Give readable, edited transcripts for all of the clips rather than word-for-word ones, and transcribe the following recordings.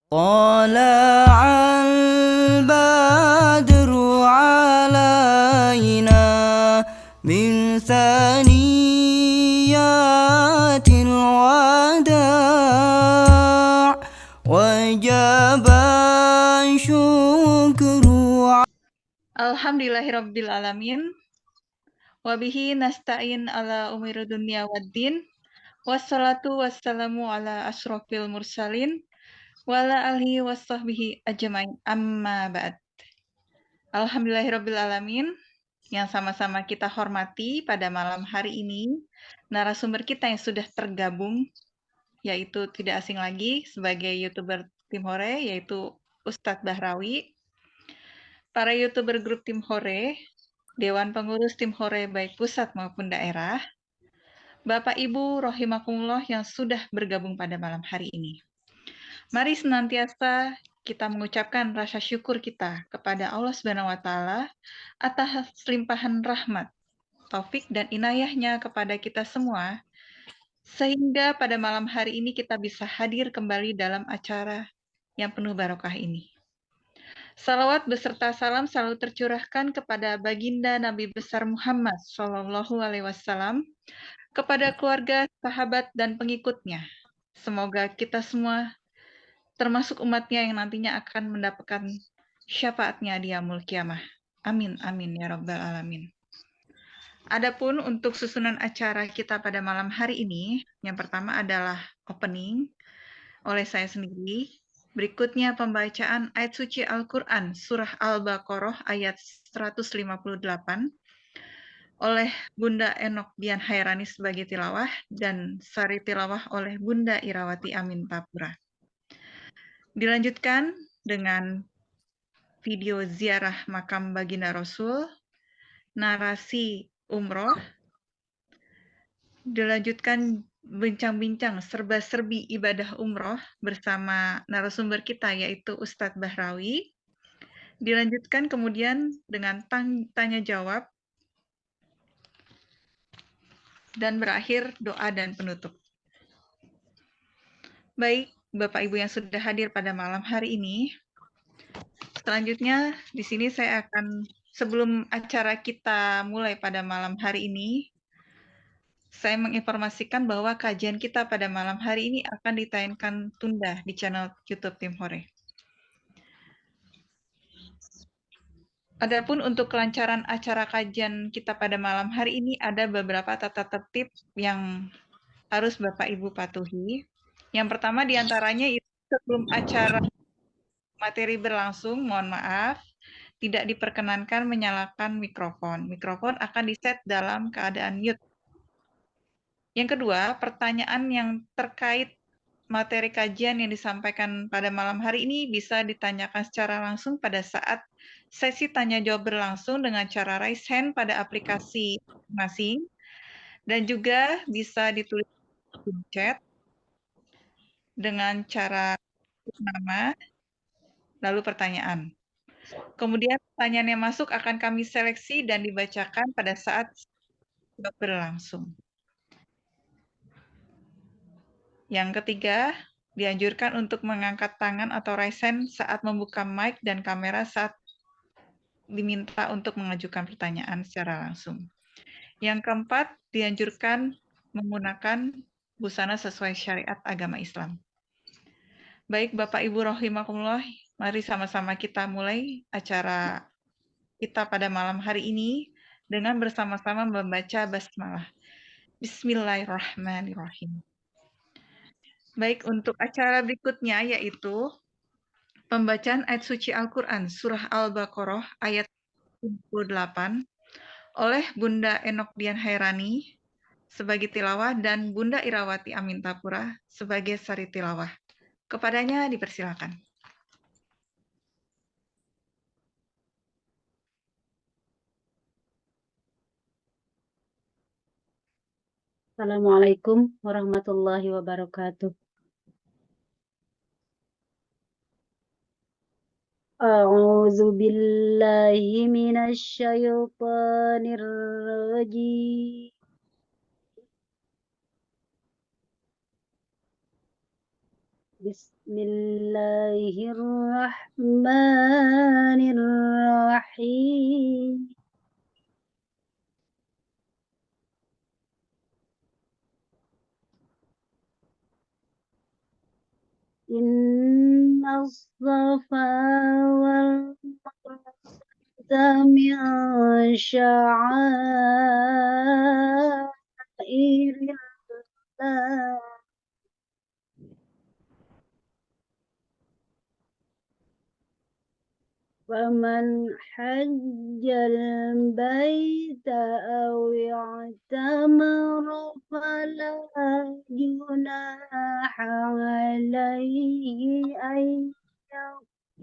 طلع البدر علينا من ثنيات الوداع وجب الشكر. Alhamdulillahirrabbilalamin. Wabihi nasta'in ala umuri dunia waddin. Wassalatu wassalamu ala ashrafil mursalin. Wala alihi wassahbihi ajmain amma ba'd. Alhamdulillahirrabbilalamin. Yang sama-sama kita hormati pada malam hari ini, narasumber kita yang sudah tergabung, yaitu tidak asing lagi sebagai YouTuber Tim Hore, yaitu Ustadz Bahrawi. Para YouTuber grup Tim Hore, Dewan Pengurus Tim Hore baik pusat maupun daerah, Bapak Ibu rahimakumullah yang sudah bergabung pada malam hari ini. Mari senantiasa kita mengucapkan rasa syukur kita kepada Allah Subhanahu wa taala atas limpahan rahmat, taufik dan inayahnya kepada kita semua, sehingga pada malam hari ini kita bisa hadir kembali dalam acara yang penuh barokah ini. Salawat beserta salam selalu tercurahkan kepada baginda Nabi besar Muhammad SAW, kepada keluarga, sahabat, dan pengikutnya. Semoga kita semua termasuk umatnya yang nantinya akan mendapatkan syafaatnya di yaumul qiyamah. Amin, amin, ya rabbal alamin. Adapun untuk susunan acara kita pada malam hari ini, yang pertama adalah opening oleh saya sendiri. Berikutnya pembacaan ayat suci Al-Quran, Surah Al-Baqarah ayat 158, oleh Bunda Enok Dian Hairani sebagai tilawah, dan sari tilawah oleh Bunda Irawati Amin Tapura. Dilanjutkan dengan video ziarah makam Baginda Rasul, narasi umroh, dilanjutkan bincang-bincang serba-serbi ibadah umroh bersama narasumber kita yaitu Ustadz Bahrawi. Dilanjutkan kemudian dengan tanya jawab dan berakhir doa dan penutup. Baik, Bapak Ibu yang sudah hadir pada malam hari ini, selanjutnya di sini saya akan, sebelum acara kita mulai pada malam hari ini, saya menginformasikan bahwa kajian kita pada malam hari ini akan ditayangkan tunda di channel YouTube Tim Hore. Adapun untuk kelancaran acara kajian kita pada malam hari ini ada beberapa tata tertib yang harus Bapak Ibu patuhi. Yang pertama diantaranya itu sebelum acara materi berlangsung, mohon maaf, tidak diperkenankan menyalakan mikrofon. Mikrofon akan diset dalam keadaan mute. Yang kedua, pertanyaan yang terkait materi kajian yang disampaikan pada malam hari ini bisa ditanyakan secara langsung pada saat sesi tanya jawab berlangsung dengan cara raise hand pada aplikasi masing, dan juga bisa ditulis di chat dengan cara nama lalu pertanyaan. Kemudian pertanyaan yang masuk akan kami seleksi dan dibacakan pada saat berlangsung. Yang ketiga, dianjurkan untuk mengangkat tangan atau raise hand saat membuka mic dan kamera saat diminta untuk mengajukan pertanyaan secara langsung. Yang keempat, dianjurkan menggunakan busana sesuai syariat agama Islam. Baik, Bapak Ibu rahimakumullah, mari sama-sama kita mulai acara kita pada malam hari ini dengan bersama-sama membaca basmalah. Bismillahirrahmanirrahim. Baik, untuk acara berikutnya yaitu pembacaan ayat suci Al-Quran, Surah Al-Baqarah ayat 78, oleh Bunda Enok Dian Hairani sebagai tilawah dan Bunda Irawati Amin Tapura sebagai sari tilawah. Kepadanya dipersilakan. Assalamualaikum warahmatullahi wabarakatuh. A'udzu billahi minasy syaithanir rajim. Bismillahirrahmanirrahim. Inna safa wal marwata min sya'airillah. Faman hajjal baita aw i'tamara fala junaha alayhi ay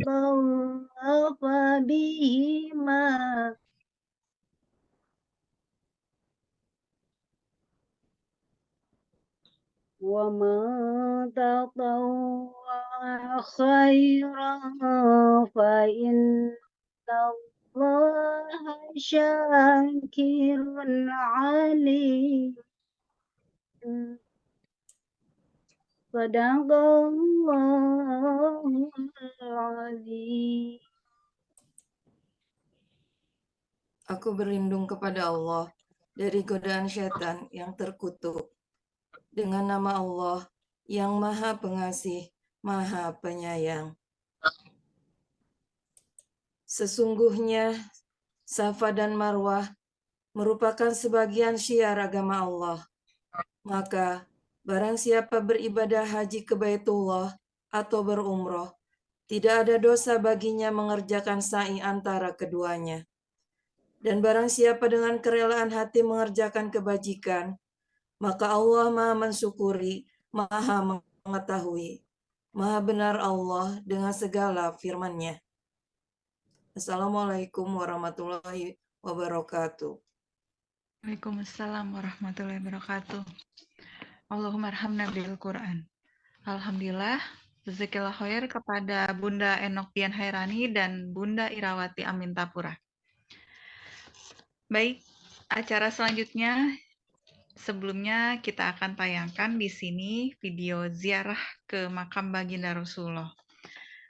yatawafa bihima wa man tatawwa'a khairan fa innallaha syakirun alim. Sadaqallahul azim. Aku berlindung kepada Allah dari godaan syaitan yang terkutuk. Dengan nama Allah yang Maha Pengasih, Maha Penyayang. Sesungguhnya Safa dan Marwah merupakan sebagian syiar agama Allah. Maka barang siapa beribadah haji ke Baitullah atau berumroh, tidak ada dosa baginya mengerjakan sa'i antara keduanya. Dan barang siapa dengan kerelaan hati mengerjakan kebajikan, maka Allah Maha mensyukuri, Maha mengetahui. Maha benar Allah dengan segala firman-Nya. Assalamualaikum warahmatullahi wabarakatuh. Waalaikumsalam warahmatullahi wabarakatuh. Allahumma arhamna bil Quran. Alhamdulillah, jazakallahu khair kepada Bunda Enok Dian Hairani dan Bunda Irawati Amintapura. Baik, acara selanjutnya sebelumnya kita akan tayangkan di sini video ziarah ke makam baginda Rasulullah.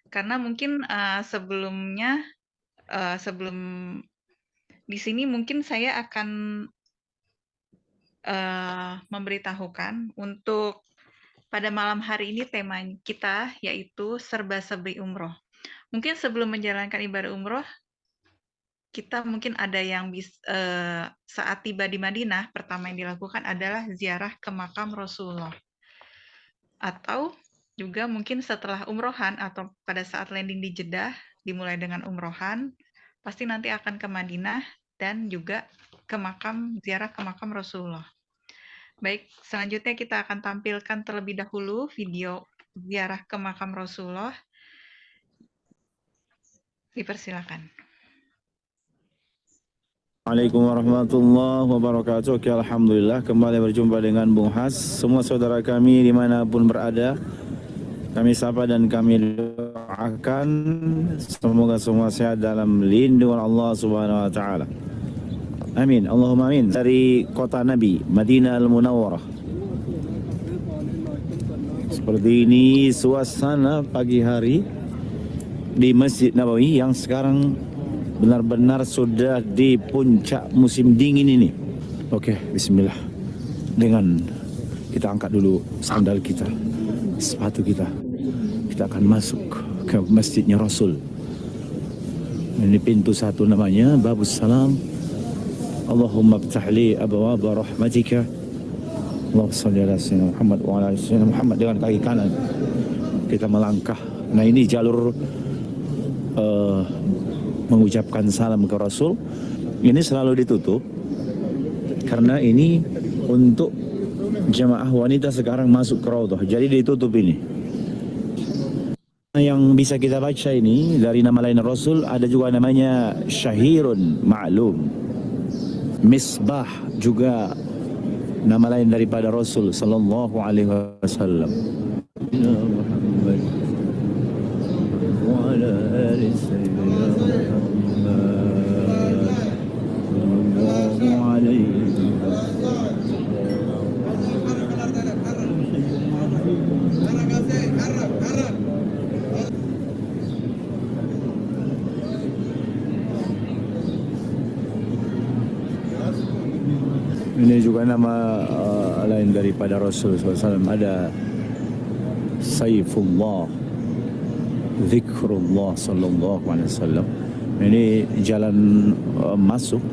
Karena mungkin sebelum di sini mungkin saya akan memberitahukan untuk pada malam hari ini tema kita yaitu serba-serbi umroh. Mungkin sebelum menjalankan ibadah umroh, kita mungkin ada yang saat tiba di Madinah, pertama yang dilakukan adalah ziarah ke makam Rasulullah. Atau juga mungkin setelah umrohan atau pada saat landing di Jeddah, dimulai dengan umrohan, pasti nanti akan ke Madinah dan juga ke ziarah ke makam Rasulullah. Baik, selanjutnya kita akan tampilkan terlebih dahulu video ziarah ke makam Rasulullah. Dipersilakan. Assalamualaikum warahmatullahi wabarakatuh. Oke, alhamdulillah kembali berjumpa dengan Bung Has. Semua saudara kami dimanapun berada, kami sapa dan kami doakan semoga semua sehat dalam lindungan Allah Subhanahu wa taala. Amin. Allahumma amin. Dari kota Nabi, Madinah Al-Munawwarah. Seperti ini suasana pagi hari di Masjid Nabawi yang sekarang benar-benar sudah di puncak musim dingin ini. Oke, bismillah. Dengan kita angkat dulu sandal kita, sepatu kita. Kita akan masuk ke masjidnya Rasul. Ini pintu satu namanya Babus Salam. Allahumma ftahli abwaaba rahmatika. Allahumma shalli ala sayyidina Muhammad wa ala sayyidina Muhammad. Dengan kaki kanan kita melangkah. Nah, ini jalur mengucapkan salam ke Rasul. Ini selalu ditutup karena ini untuk jemaah wanita sekarang masuk ke Raudhah, jadi ditutup ini. Yang bisa kita baca ini dari nama lain Rasul ada juga namanya Syahirun Ma'lum. Misbah juga nama lain daripada Rasul sallallahu alaihi wasallam. Ini juga nama lain daripada Rasul SAW. Ada Saifullah, Zikrullah sallallahu alaihi wasallam. Ini jalan masuk,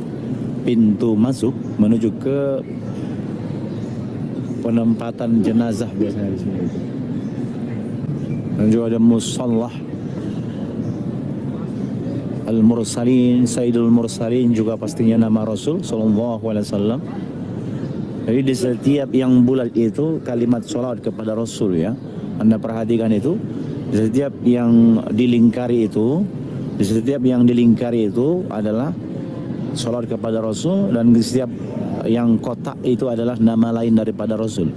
pintu masuk menuju ke penempatan jenazah biasanya di sini. Dan juga ada musallah Al-Mursalin, Sayyidul Mursalin, juga pastinya nama Rasul sallallahu alaihi wasallam. Jadi di setiap yang bulat itu kalimat salawat kepada Rasul ya. Anda perhatikan itu, di setiap yang dilingkari itu, adalah salawat kepada Rasul, dan di setiap yang kotak itu adalah nama lain daripada Rasul.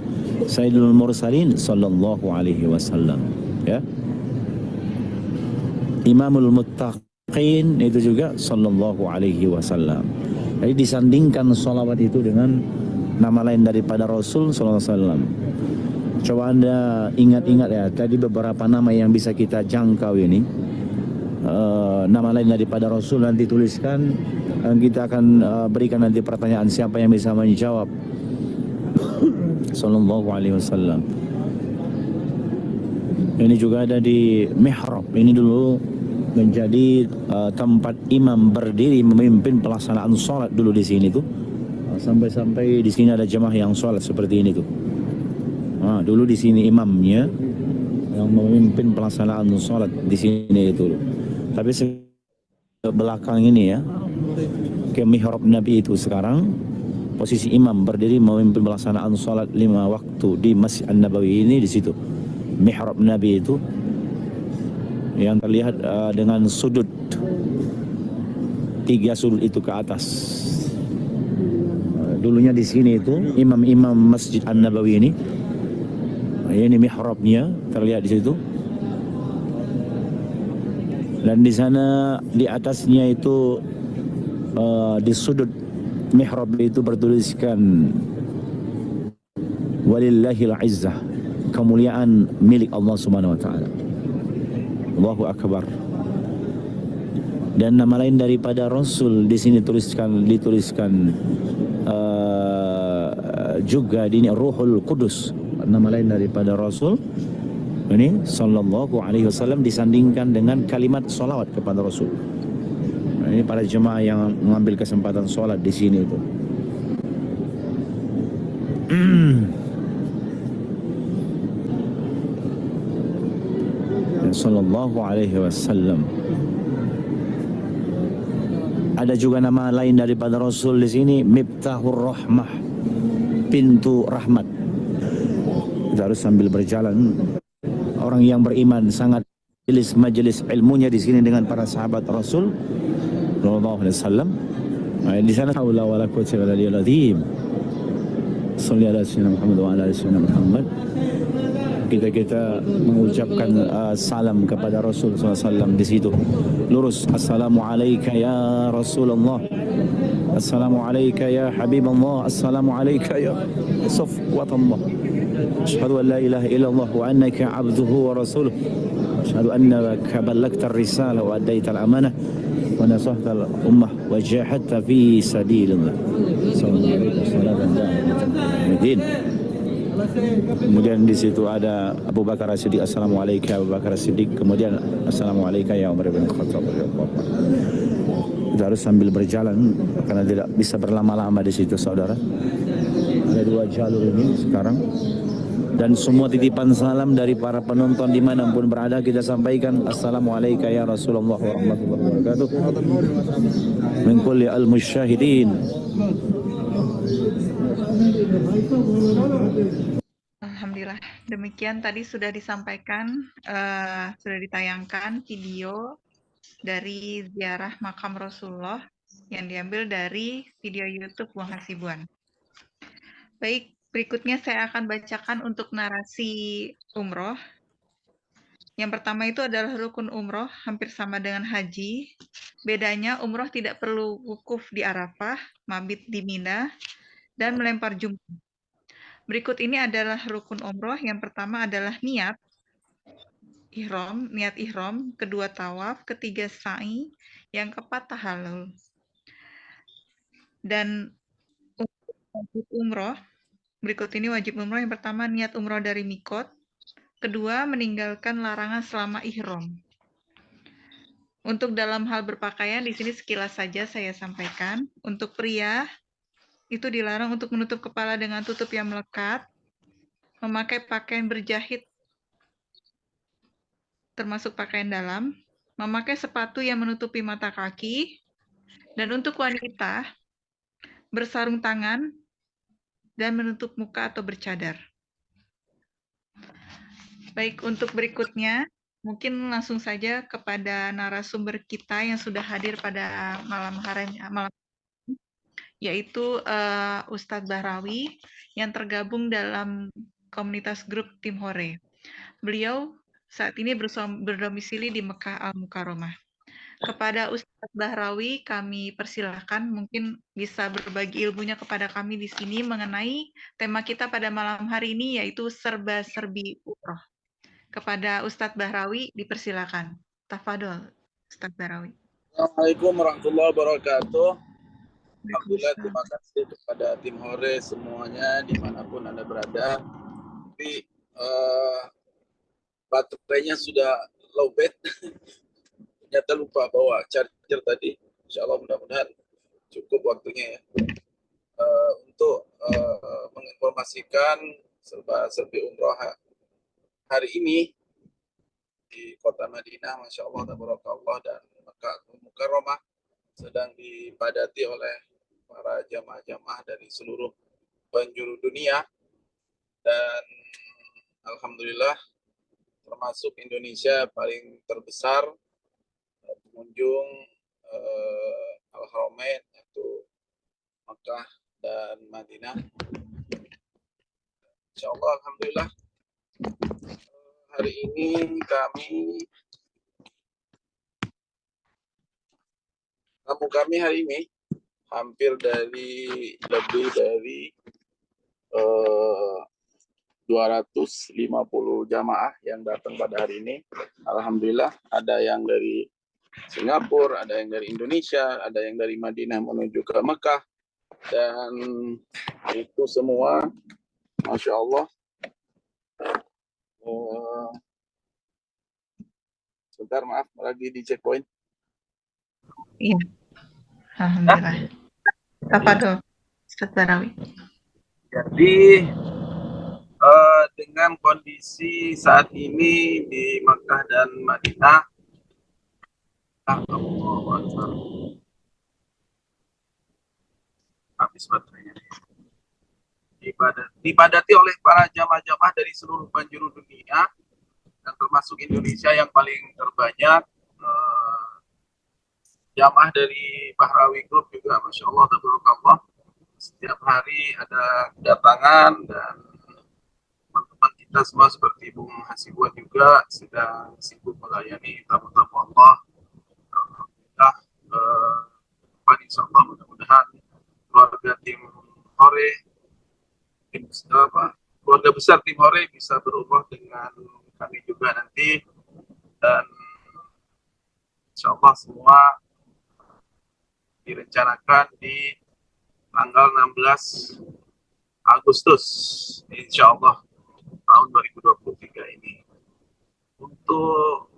Sayyidul Mursalin sallallahu alaihi wasallam. Ya. Imamul Muttaqin itu juga sallallahu alaihi wasallam. Jadi disandingkan salawat itu dengan nama lain daripada Rasul sallallahu alaihi wasallam. Coba Anda ingat-ingat ya, tadi beberapa nama yang bisa kita jangkau ini. Nama lain daripada Rasul nanti tuliskan, dan kita akan berikan nanti pertanyaan siapa yang bisa menjawab. Sallallahu alaihi wasallam. Ini juga ada di mihrab. Ini dulu menjadi tempat imam berdiri memimpin pelaksanaan sholat dulu di sini tuh. Sampai-sampai di sini ada jemaah yang sholat seperti ini tuh. Dulu di sini imamnya yang memimpin pelaksanaan sholat di sini itu. Tapi belakang ini ya, ke mihrab Nabi itu sekarang posisi imam berdiri memimpin pelaksanaan sholat 5 waktu di Masjid An-Nabawi ini di situ. Mihrab Nabi itu yang terlihat dengan sudut 3 sudut itu ke atas. Dulunya di sini itu imam-imam Masjid An-Nabawi ini mihrabnya terlihat di situ. Dan di sana di atasnya itu di sudut mihrab itu bertuliskan walillahil izzah, kemuliaan milik Allah Subhanahu wa taala. Allahu akbar. Dan nama lain daripada Rasul di sini dituliskan juga di Ruhul Qudus, nama lain daripada Rasul ini sallallahu alaihi wasallam disandingkan dengan kalimat salawat kepada Rasul. Ini para jemaah yang mengambil kesempatan salat di sini itu. Sallallahu alaihi wasallam. Ada juga nama lain daripada Rasul di sini, Miftahur Rahmah, pintu rahmat. Kita harus sambil berjalan. Orang yang beriman sangat majelis ilmunya di sini dengan para sahabat Rasul sallallahu alaihi wasallam. Di sana haula wala quwwata illa billahil azim. Shalli ala sayyidina Muhammad wa ala ali sayyidina Muhammad. Kita mengucapkan salam kepada Rasul SAW di situ. Lurus, assalamu alayka ya Rasulullah, assalamu alayka ya Habibullah, assalamu alayka ya Safwatullah. Asyhadu an la ilaha illallah wa annaka abduhu wa rasuluh. Asyhadu annaka ballagta ar-risalah wa addaita al-amanah wa nasahta al-ummah wa jahadta fi sabilillah. Sallallahu alaihi wasallam. Kemudian di situ ada Abu Bakar As-Siddiq, assalamualaikum Abu Bakar As-Siddiq. Kemudian assalamualaikum ya Umar bin Khattab. Kita harus sambil berjalan karena tidak bisa berlama-lama di situ, saudara. Ada 2 jalur ini sekarang. Dan semua titipan salam dari para penonton dimanapun berada kita sampaikan. Assalamualaikum ya Rasulullah wa rahmatullahi wa barakatuh. Min kulli al-musyahidin. Alhamdulillah, demikian tadi sudah disampaikan, sudah ditayangkan video dari ziarah makam Rasulullah yang diambil dari video YouTube Buang Hasibuan. Baik, berikutnya saya akan bacakan untuk narasi umroh. Yang pertama itu adalah rukun umroh, hampir sama dengan haji. Bedanya umroh tidak perlu wukuf di Arafah, mabit di Mina, dan melempar jumrah. Berikut ini adalah rukun umroh. Yang pertama adalah niat ihram, kedua tawaf, ketiga sa'i, yang keempat tahallul. Dan wajib umroh. Berikut ini wajib umroh. Yang pertama, niat umroh dari mikot. Kedua, meninggalkan larangan selama ihram. Untuk dalam hal berpakaian, di sini sekilas saja saya sampaikan. Untuk pria, itu dilarang untuk menutup kepala dengan tutup yang melekat, memakai pakaian berjahit, termasuk pakaian dalam, memakai sepatu yang menutupi mata kaki, dan untuk wanita, bersarung tangan, dan menutup muka atau bercadar. Baik, untuk berikutnya, mungkin langsung saja kepada narasumber kita yang sudah hadir pada malam yaitu Ustadz Bahrawi yang tergabung dalam komunitas grup Tim Hore. Beliau saat ini berdomisili di Mekah Al-Mukarramah. Kepada Ustadz Bahrawi kami persilahkan mungkin bisa berbagi ilmunya kepada kami di sini mengenai tema kita pada malam hari ini yaitu serba-serbi umroh. Kepada Ustadz Bahrawi dipersilakan. Tafadol, Ustadz Bahrawi. Assalamualaikum warahmatullahi wabarakatuh. Alhamdulillah, terima kasih kepada Tim Hore semuanya dimanapun Anda berada. Tapi baterainya sudah low bed. Ternyata lupa bawa charger tadi. Insya Allah mudah-mudahan cukup waktunya ya. Untuk menginformasikan serba-serbi umroh hari ini di kota Madinah, Masya Allah, tabarakallah, dan Mekah Al-Mukarramah sedang dipadati oleh para jamaah-jamaah dari seluruh penjuru dunia, dan alhamdulillah termasuk Indonesia paling terbesar pengunjung Al-Haramain yaitu Mekah dan Madinah. Insya Allah alhamdulillah hari ini kami hari ini hampir lebih dari 250 jamaah yang datang pada hari ini. Alhamdulillah ada yang dari Singapura, ada yang dari Indonesia, ada yang dari Madinah menuju ke Mekah, dan itu semua Masya Allah. Sebentar, maaf, lagi di checkpoint. Iya, alhamdulillah. Tafadol, Ustadz Bahrawi. Jadi dengan kondisi saat ini di Mekah dan Madinah, habis baterainya. Dipadati oleh para jamaah-jamaah dari seluruh penjuru dunia, dan termasuk Indonesia yang paling terbanyak. Jamaah dari Bahrawi Group juga, Masya Allah, tabarakallah, setiap hari ada kedatangan, dan teman-teman kita semua seperti Bung Hasibuan juga sedang sibuk melayani tamu-tamu Allah. Alhamdulillah, insya Allah mudah-mudahan keluarga Tim Hore, keluarga besar Tim Hore bisa berumrah dengan kami juga nanti, dan insya Allah semua direncanakan di tanggal 16 Agustus insya Allah tahun 2023 ini. Untuk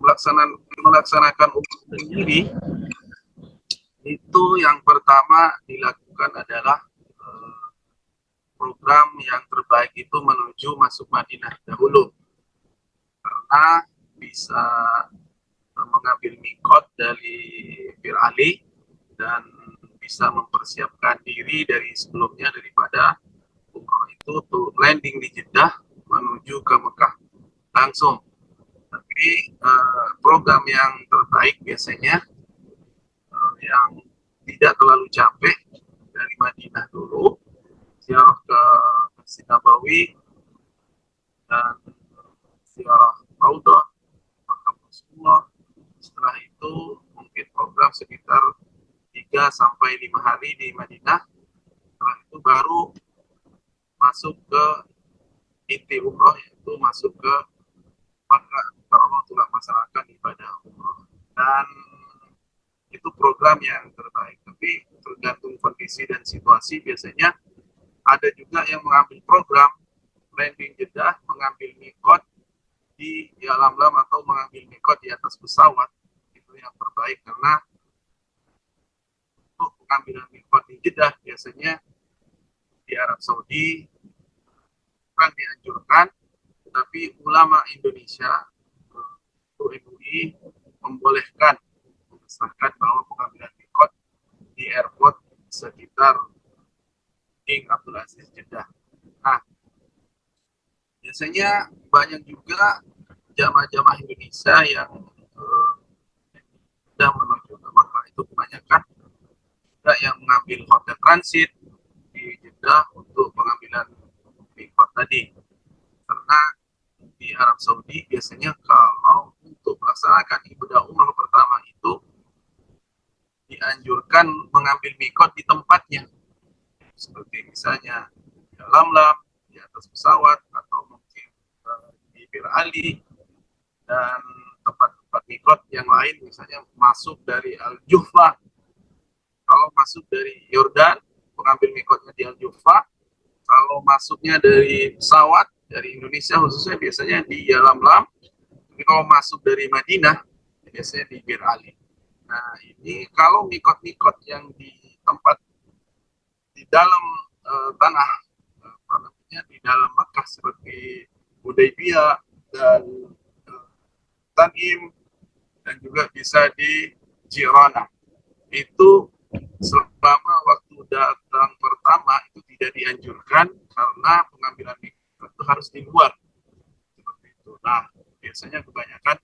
melaksanakan umroh sendiri, itu yang pertama dilakukan adalah program yang terbaik itu menuju masuk Madinah dahulu, karena bisa mengambil mikot dari Bir Ali dan bisa mempersiapkan diri dari sebelumnya daripada umroh itu untuk landing di Jeddah menuju ke Mekah langsung. Tapi program yang terbaik biasanya yang tidak terlalu capek dari Madinah dulu, ziarah ke Masjid Nabawi dan ziarah Raudhah makam Rasulullah. Setelah itu mungkin program sekitar 3-5 hari di Madinah. Setelah itu baru masuk ke inti umroh, yaitu masuk ke Mekah Al-Mukarramah untuk melaksanakan ibadah umroh. Dan itu program yang terbaik. Tapi tergantung kondisi dan situasi, biasanya ada juga yang mengambil program landing Jeddah, mengambil mikot di Yalamlam atau mengambil mikot di atas pesawat. Itu yang terbaik, karena untuk pengambilan mikot di Jeddah biasanya di Arab Saudi bukan dianjurkan, tetapi ulama Indonesia MUI membolehkan, mengesahkan bahwa pengambilan mikot di airport sekitar King Abdul Aziz Jeddah. Nah, biasanya banyak juga jamaah-jamaah Indonesia yang sudah menuju ke Makkah, itu kebanyakan juga yang mengambil hotel transit di Jeddah untuk pengambilan mikot tadi. Karena di Arab Saudi biasanya kalau untuk melaksanakan ibadah umroh pertama itu dianjurkan mengambil mikot di tempatnya, seperti misalnya di Lamlam, di atas pesawat, atau mungkin di Bir Ali, dan tempat-tempat mikot yang lain, misalnya masuk dari Al-Juhfa. Kalau masuk dari Yordan, mengambil mikotnya di Al-Juhfa. Kalau masuknya dari pesawat, dari Indonesia khususnya biasanya di Yalamlam. Tapi kalau masuk dari Madinah, biasanya di Bir Ali. Nah, ini kalau mikot-mikot yang di tempat di dalam tanah, di dalam Makkah seperti Hudaybiyah dan Tanim, dan juga bisa di Jirana. Itu selama waktu datang pertama itu tidak dianjurkan, karena pengambilan mikot itu harus di luar. Seperti itu. Nah, biasanya kebanyakan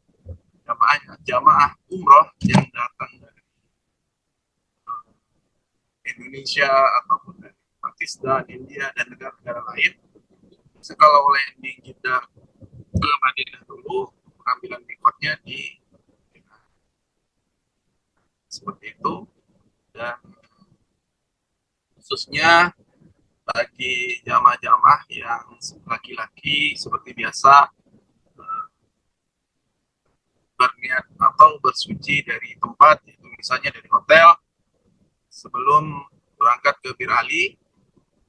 jamaah umroh yang datang dari Indonesia ataupun dari Pakistan, India, dan negara-negara lain, kalau landing kita ke Madinah dulu, pengambilan mikotnya di seperti itu. Dan khususnya bagi jamaah-jamaah yang laki-laki seperti biasa berniat atau bersuci dari tempat, itu misalnya dari hotel, sebelum berangkat ke Bir Ali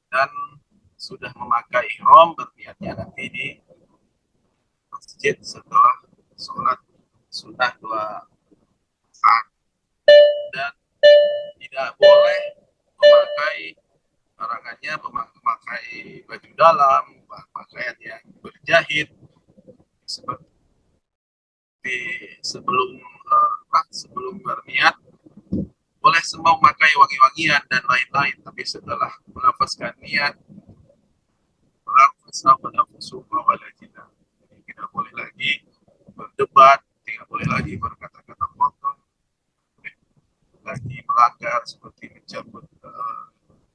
dan sudah memakai ihram, berniatnya nanti di masjid setelah sholat sunnah 2 rakaat, dan tidak boleh memakai barangannya, memakai baju dalam, pakaian yang berjahit seperti sebelum berniat. Boleh semua memakai wangi-wangian dan lain-lain, tapi setelah melafazkan niat, tidak boleh lagi berdebat, tidak boleh lagi berkata-kata kotor, lagi melanggar seperti mencabut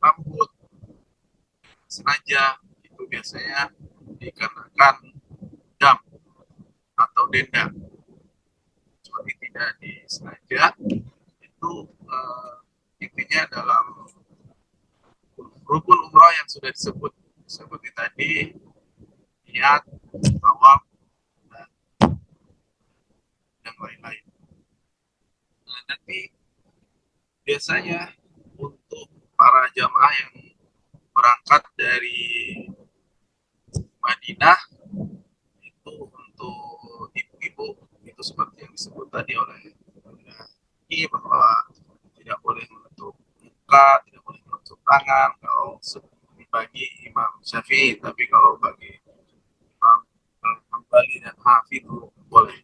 rambut sengaja. Itu biasanya dikenakan dam atau denda. Seperti tidak disengaja, itu intinya dalam rukun umrah yang sudah disebut seperti tadi, niat, tawaf, dan yang lain-lain. Nah, nanti biasanya untuk para jamaah yang berangkat dari Madinah, itu untuk ibu-ibu, itu seperti yang disebut tadi oleh ini, bahwa tidak boleh menutup muka, tidak boleh menutup tangan kalau bagi Imam Syafi'i, tapi kalau bagi Imam Al-Hambali dan Hafidh itu boleh.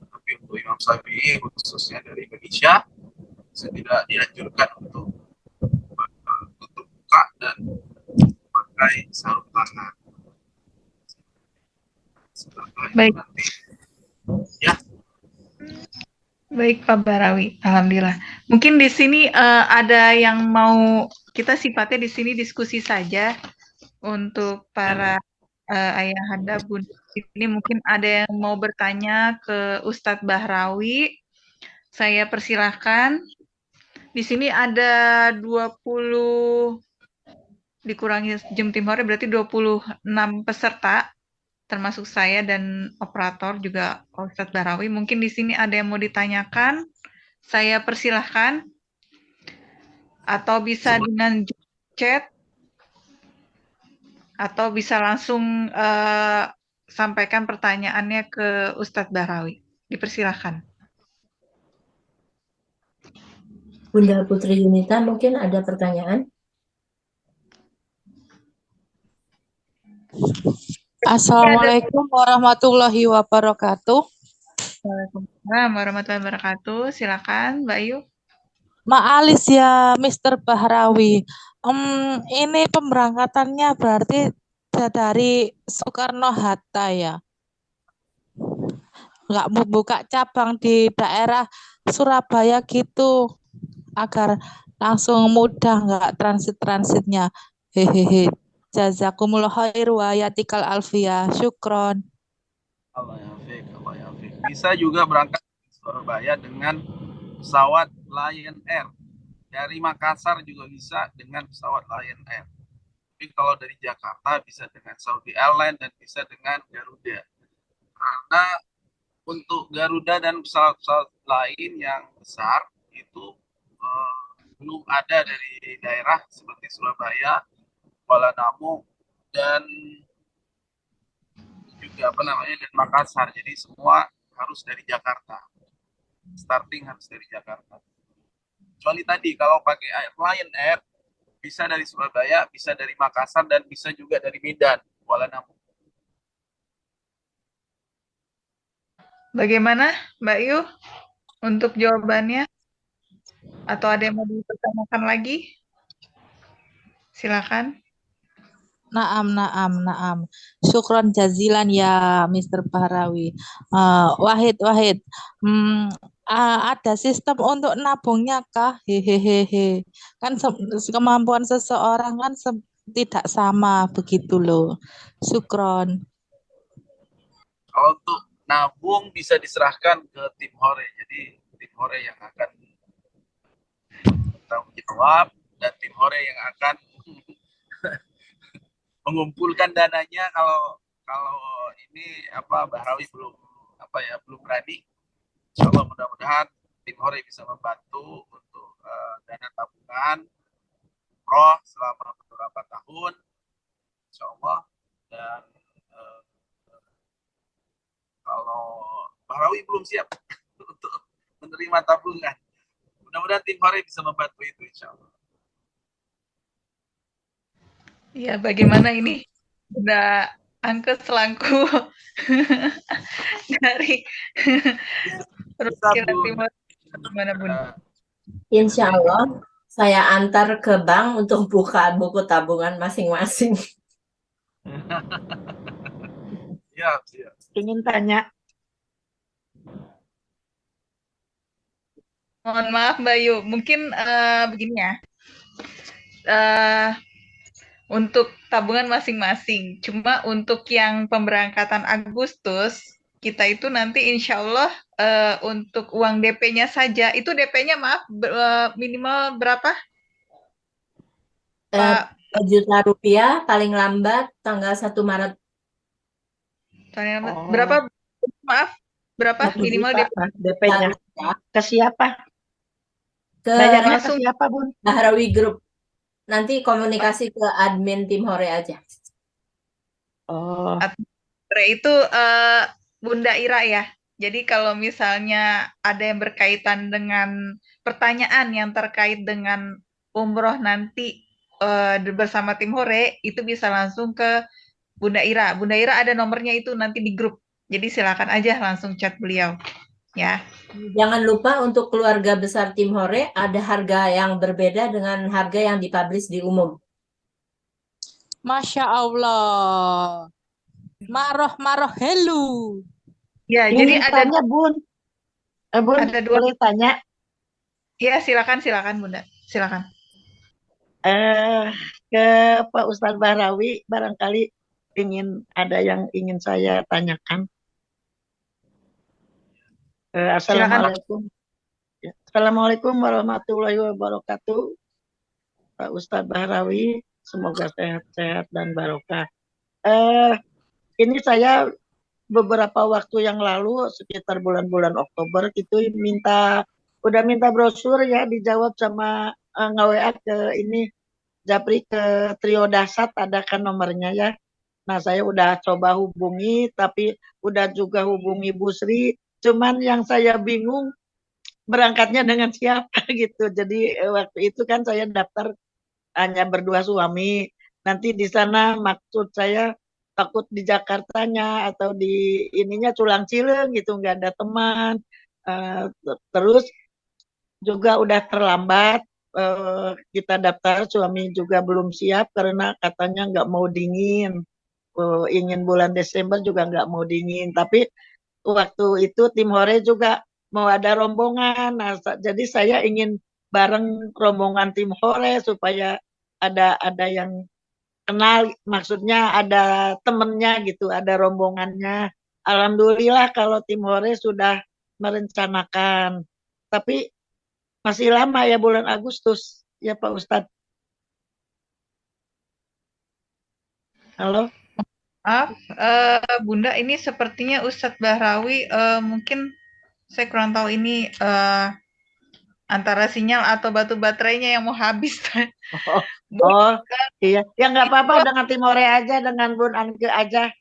Tapi untuk Imam Syafi'i khususnya dari Indonesia, tidak dianjurkan untuk tutup muka dan pakai sarung tangan. Baik. Nanti, ya. Baik Pak Barawi, alhamdulillah. Mungkin di sini ada yang mau, kita sifatnya di sini diskusi saja untuk para ayahanda bunda. Ini mungkin ada yang mau bertanya ke Ustadz Bahrawi. Saya persilahkan. Di sini ada 20 dikurangi jam timurnya berarti 26 peserta, termasuk saya dan operator juga Ustadz Bahrawi. Mungkin di sini ada yang mau ditanyakan, saya persilahkan, atau bisa dengan chat Atau bisa langsung sampaikan pertanyaannya ke Ustadz Bahrawi. Dipersilahkan. Bunda Putri Yunita mungkin ada pertanyaan? Assalamualaikum warahmatullahi wabarakatuh. Waalaikumsalam warahmatullahi wabarakatuh. Silakan, Mbak Yu. Ma'alis ya, Mr. Bahrawi. Ini pemberangkatannya berarti dari Soekarno-Hatta ya? Nggak mau buka cabang di daerah Surabaya gitu, agar langsung mudah nggak transit-transitnya. Hehehe. Jazakumullah khair wa yatikal alfiyah. Syukron. Allah yafik, Allah yafik. Bisa juga berangkat ke Surabaya dengan pesawat Lion Air. Dari Makassar juga bisa dengan pesawat Lion Air. Tapi kalau dari Jakarta bisa dengan Saudi Airlines dan bisa dengan Garuda. Karena untuk Garuda dan pesawat-pesawat lain yang besar itu belum ada dari daerah seperti Surabaya, Kuala Namu, dan juga dan Makassar. Jadi semua harus dari Jakarta. Starting harus dari Jakarta. Kecuali tadi kalau pakai Lion Air bisa dari Surabaya, bisa dari Makassar, dan bisa juga dari Medan, Kuala Namu. Bagaimana, Mbak Yu, untuk jawabannya? Atau ada yang mau dipertanyakan lagi? Silakan. Naam. Syukron jazilan ya, Mr. Bahrawi. Wahid. Ada sistem untuk nabungnya kah? Hehehe. Kan kemampuan seseorang kan tidak sama begitu loh. Syukron. Kalau untuk nabung bisa diserahkan ke tim Hore. Jadi tim Hore yang akan bertanggung jawab dan tim Hore yang akan mengumpulkan dananya. Kalau ini Bahrawi belum berani. Insyaallah mudah-mudahan tim Hore bisa membantu untuk dana tabungan roh selama beberapa tahun, insyaallah. Dan kalau Bahrawi belum siap untuk menerima tabungan, mudah-mudahan tim Hore bisa membantu itu, insyaallah. Ya, bagaimana ini? Udah angkat selangku dari perwakilan Timur. Gimana, Bun? Insya Allah saya antar ke bank untuk buka buku tabungan masing-masing. Siap. Ingin tanya. Mohon maaf, Mbak Yu. Mungkin begini ya. Untuk tabungan masing-masing. Cuma untuk yang pemberangkatan Agustus, kita itu nanti insya Allah untuk uang DP-nya saja. Itu DP-nya minimal berapa? Pak? 2 juta rupiah paling lambat tanggal 1 Maret. Berapa? Maaf, berapa minimal DP-nya? Ke siapa? Bayarnya ke siapa, Bun? Bahrawi Group. Nanti komunikasi ke admin tim Hore aja. Oh. Itu Bunda Ira ya. Jadi kalau misalnya ada yang berkaitan dengan pertanyaan yang terkait dengan umroh nanti bersama tim Hore, itu bisa langsung ke Bunda Ira. Bunda Ira ada nomornya itu nanti di grup. Jadi silakan aja langsung chat beliau. Ya. Jangan lupa untuk keluarga besar tim Hore ada harga yang berbeda dengan harga yang dipublish di umum. Masya Allah. Maroh hello. Ya, Ingin jadi ada Bun. Bun, ada dua. boleh tanya? Ya, silakan Bunda. Silakan. Ke Pak Ustadz Bahrawi, barangkali ada yang ingin saya tanyakan. Assalamualaikum. Assalamualaikum warahmatullahi wabarakatuh. Pak Ustadz Bahrawi, semoga sehat-sehat dan barokah. Ini saya beberapa waktu yang lalu, sekitar bulan-bulan Oktober itu udah minta brosur ya, dijawab sama nge-WA ke ini japri ke Trio Dasat, ada kan nomornya ya. Nah, saya udah coba hubungi, tapi udah juga hubungi Bu Sri. Cuman yang saya bingung berangkatnya dengan siapa gitu. Jadi waktu itu kan saya daftar hanya berdua suami. Nanti di sana maksud saya takut di Jakartanya atau di ininya Culang-Cileng gitu, nggak ada teman. Terus juga udah terlambat. Kita daftar, suami juga belum siap karena katanya nggak mau dingin. Ingin bulan Desember juga nggak mau dingin. Tapi waktu itu tim Hore juga mau ada rombongan. Nah, jadi saya ingin bareng rombongan tim Hore supaya ada yang kenal, maksudnya ada temennya gitu, ada rombongannya. Alhamdulillah kalau tim Hore sudah merencanakan. Tapi masih lama ya bulan Agustus ya Pak Ustadz. Halo? Maaf, Bunda, ini sepertinya Ustadz Bahrawi mungkin saya kurang tahu ini antara sinyal atau batu baterainya yang mau habis. Oh, Bu, oh iya. Ya nggak apa-apa dengan tim Hore aja, dengan Bun Anke aja.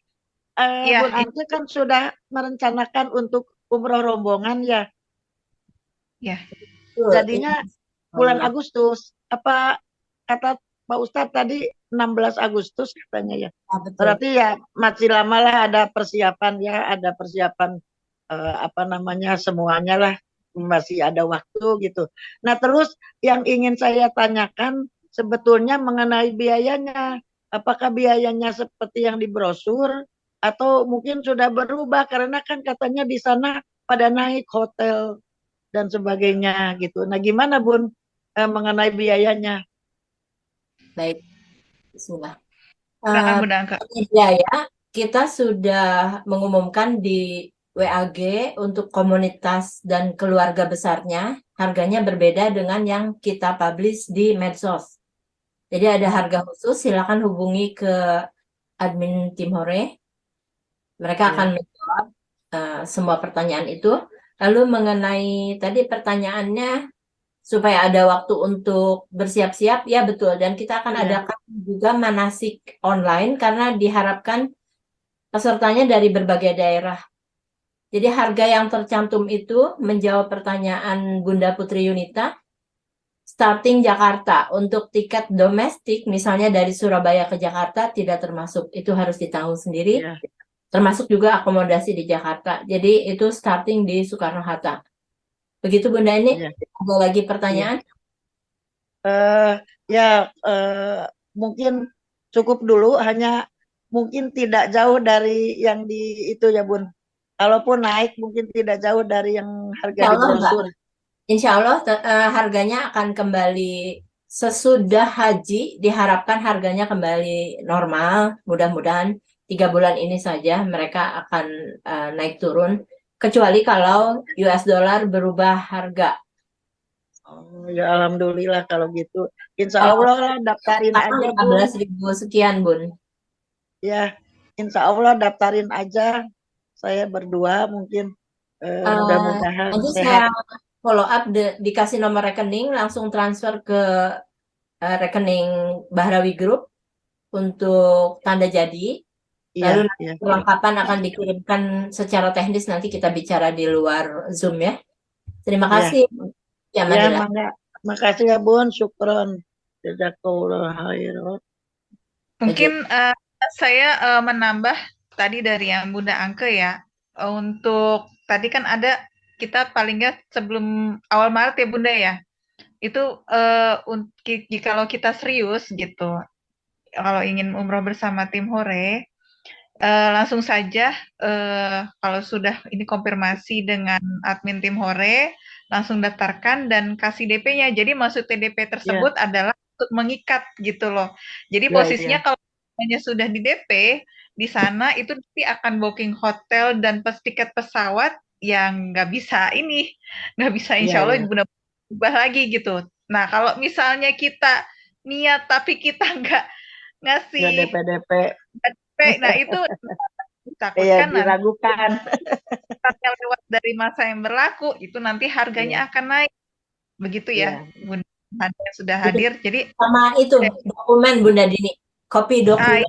ya, Bun Anke kan sudah merencanakan untuk umroh rombongan ya. ya. Jadinya bulan Agustus. Apa kata Pak Ustadz tadi 16 Agustus katanya ya. Betul. Berarti ya masih lama lah, ada persiapan ya, ada persiapan apa namanya semuanya lah, masih ada waktu gitu. Nah terus yang ingin saya tanyakan sebetulnya mengenai biayanya. Apakah biayanya seperti yang di brosur atau mungkin sudah berubah karena kan katanya di sana pada naik hotel dan sebagainya gitu. Nah gimana Bun mengenai biayanya? Baik, bismillah. Silakan Bunda Angka. Biaya kita sudah mengumumkan di WAG untuk komunitas dan keluarga besarnya, harganya berbeda dengan yang kita publish di medsos. Jadi ada harga khusus, silakan hubungi ke admin Tim Hore. Mereka akan menjawab semua pertanyaan itu. Lalu mengenai tadi pertanyaannya supaya ada waktu untuk bersiap-siap, ya betul. Dan kita akan adakan juga manasik online karena diharapkan pesertanya dari berbagai daerah. Jadi harga yang tercantum itu menjawab pertanyaan Bunda Putri Yunita. Starting Jakarta, untuk tiket domestik misalnya dari Surabaya ke Jakarta tidak termasuk, itu harus ditanggung sendiri. Termasuk juga akomodasi di Jakarta. Jadi itu starting di Soekarno-Hatta. Begitu Bunda ini. Ada lagi pertanyaan? Mungkin cukup dulu, hanya mungkin tidak jauh dari yang di itu ya Bun. Kalaupun naik mungkin tidak jauh dari yang harga di brosur. Insya Allah harganya akan kembali sesudah haji, diharapkan harganya kembali normal. Mudah-mudahan 3 bulan ini saja mereka akan naik turun. Kecuali kalau US dollar berubah harga. Oh ya Alhamdulillah kalau gitu. Insya Allah lah daftarin aja Bun. 15.000 sekian Bun. Ya, Insya Allah daftarin aja. Saya berdua mungkin mudah-mudahan nanti sehat. saya follow up, dikasih nomor rekening, langsung transfer ke rekening Bahrawi Group untuk tanda jadi. Lalu perlengkapan akan dikirimkan secara teknis, nanti kita bicara di luar Zoom ya. Terima kasih. Ya, makasih ya Bun, syukron. Jazakallah khairan. Mungkin saya menambah tadi dari yang Bunda Angke ya. Untuk tadi kan ada kita paling nggak sebelum awal Maret ya Bunda ya. Itu kalau kita serius gitu, kalau ingin umroh bersama tim Hore, langsung saja kalau sudah ini konfirmasi dengan admin tim Hore, langsung daftarkan dan kasih DP-nya. Jadi maksud DP tersebut adalah untuk mengikat gitu loh. Jadi posisinya kalau sudah di DP, di sana itu nanti akan booking hotel dan tiket pesawat yang nggak bisa insya Allah berubah lagi gitu. Nah kalau misalnya kita niat tapi kita nggak ngasih DP, nah itu takutkan diragukan. Lewat dari masa yang berlaku itu nanti harganya akan naik, begitu ya Bunda? ada yang sudah hadir. Jadi Sama itu dokumen Bunda Dini, kopi dokumen.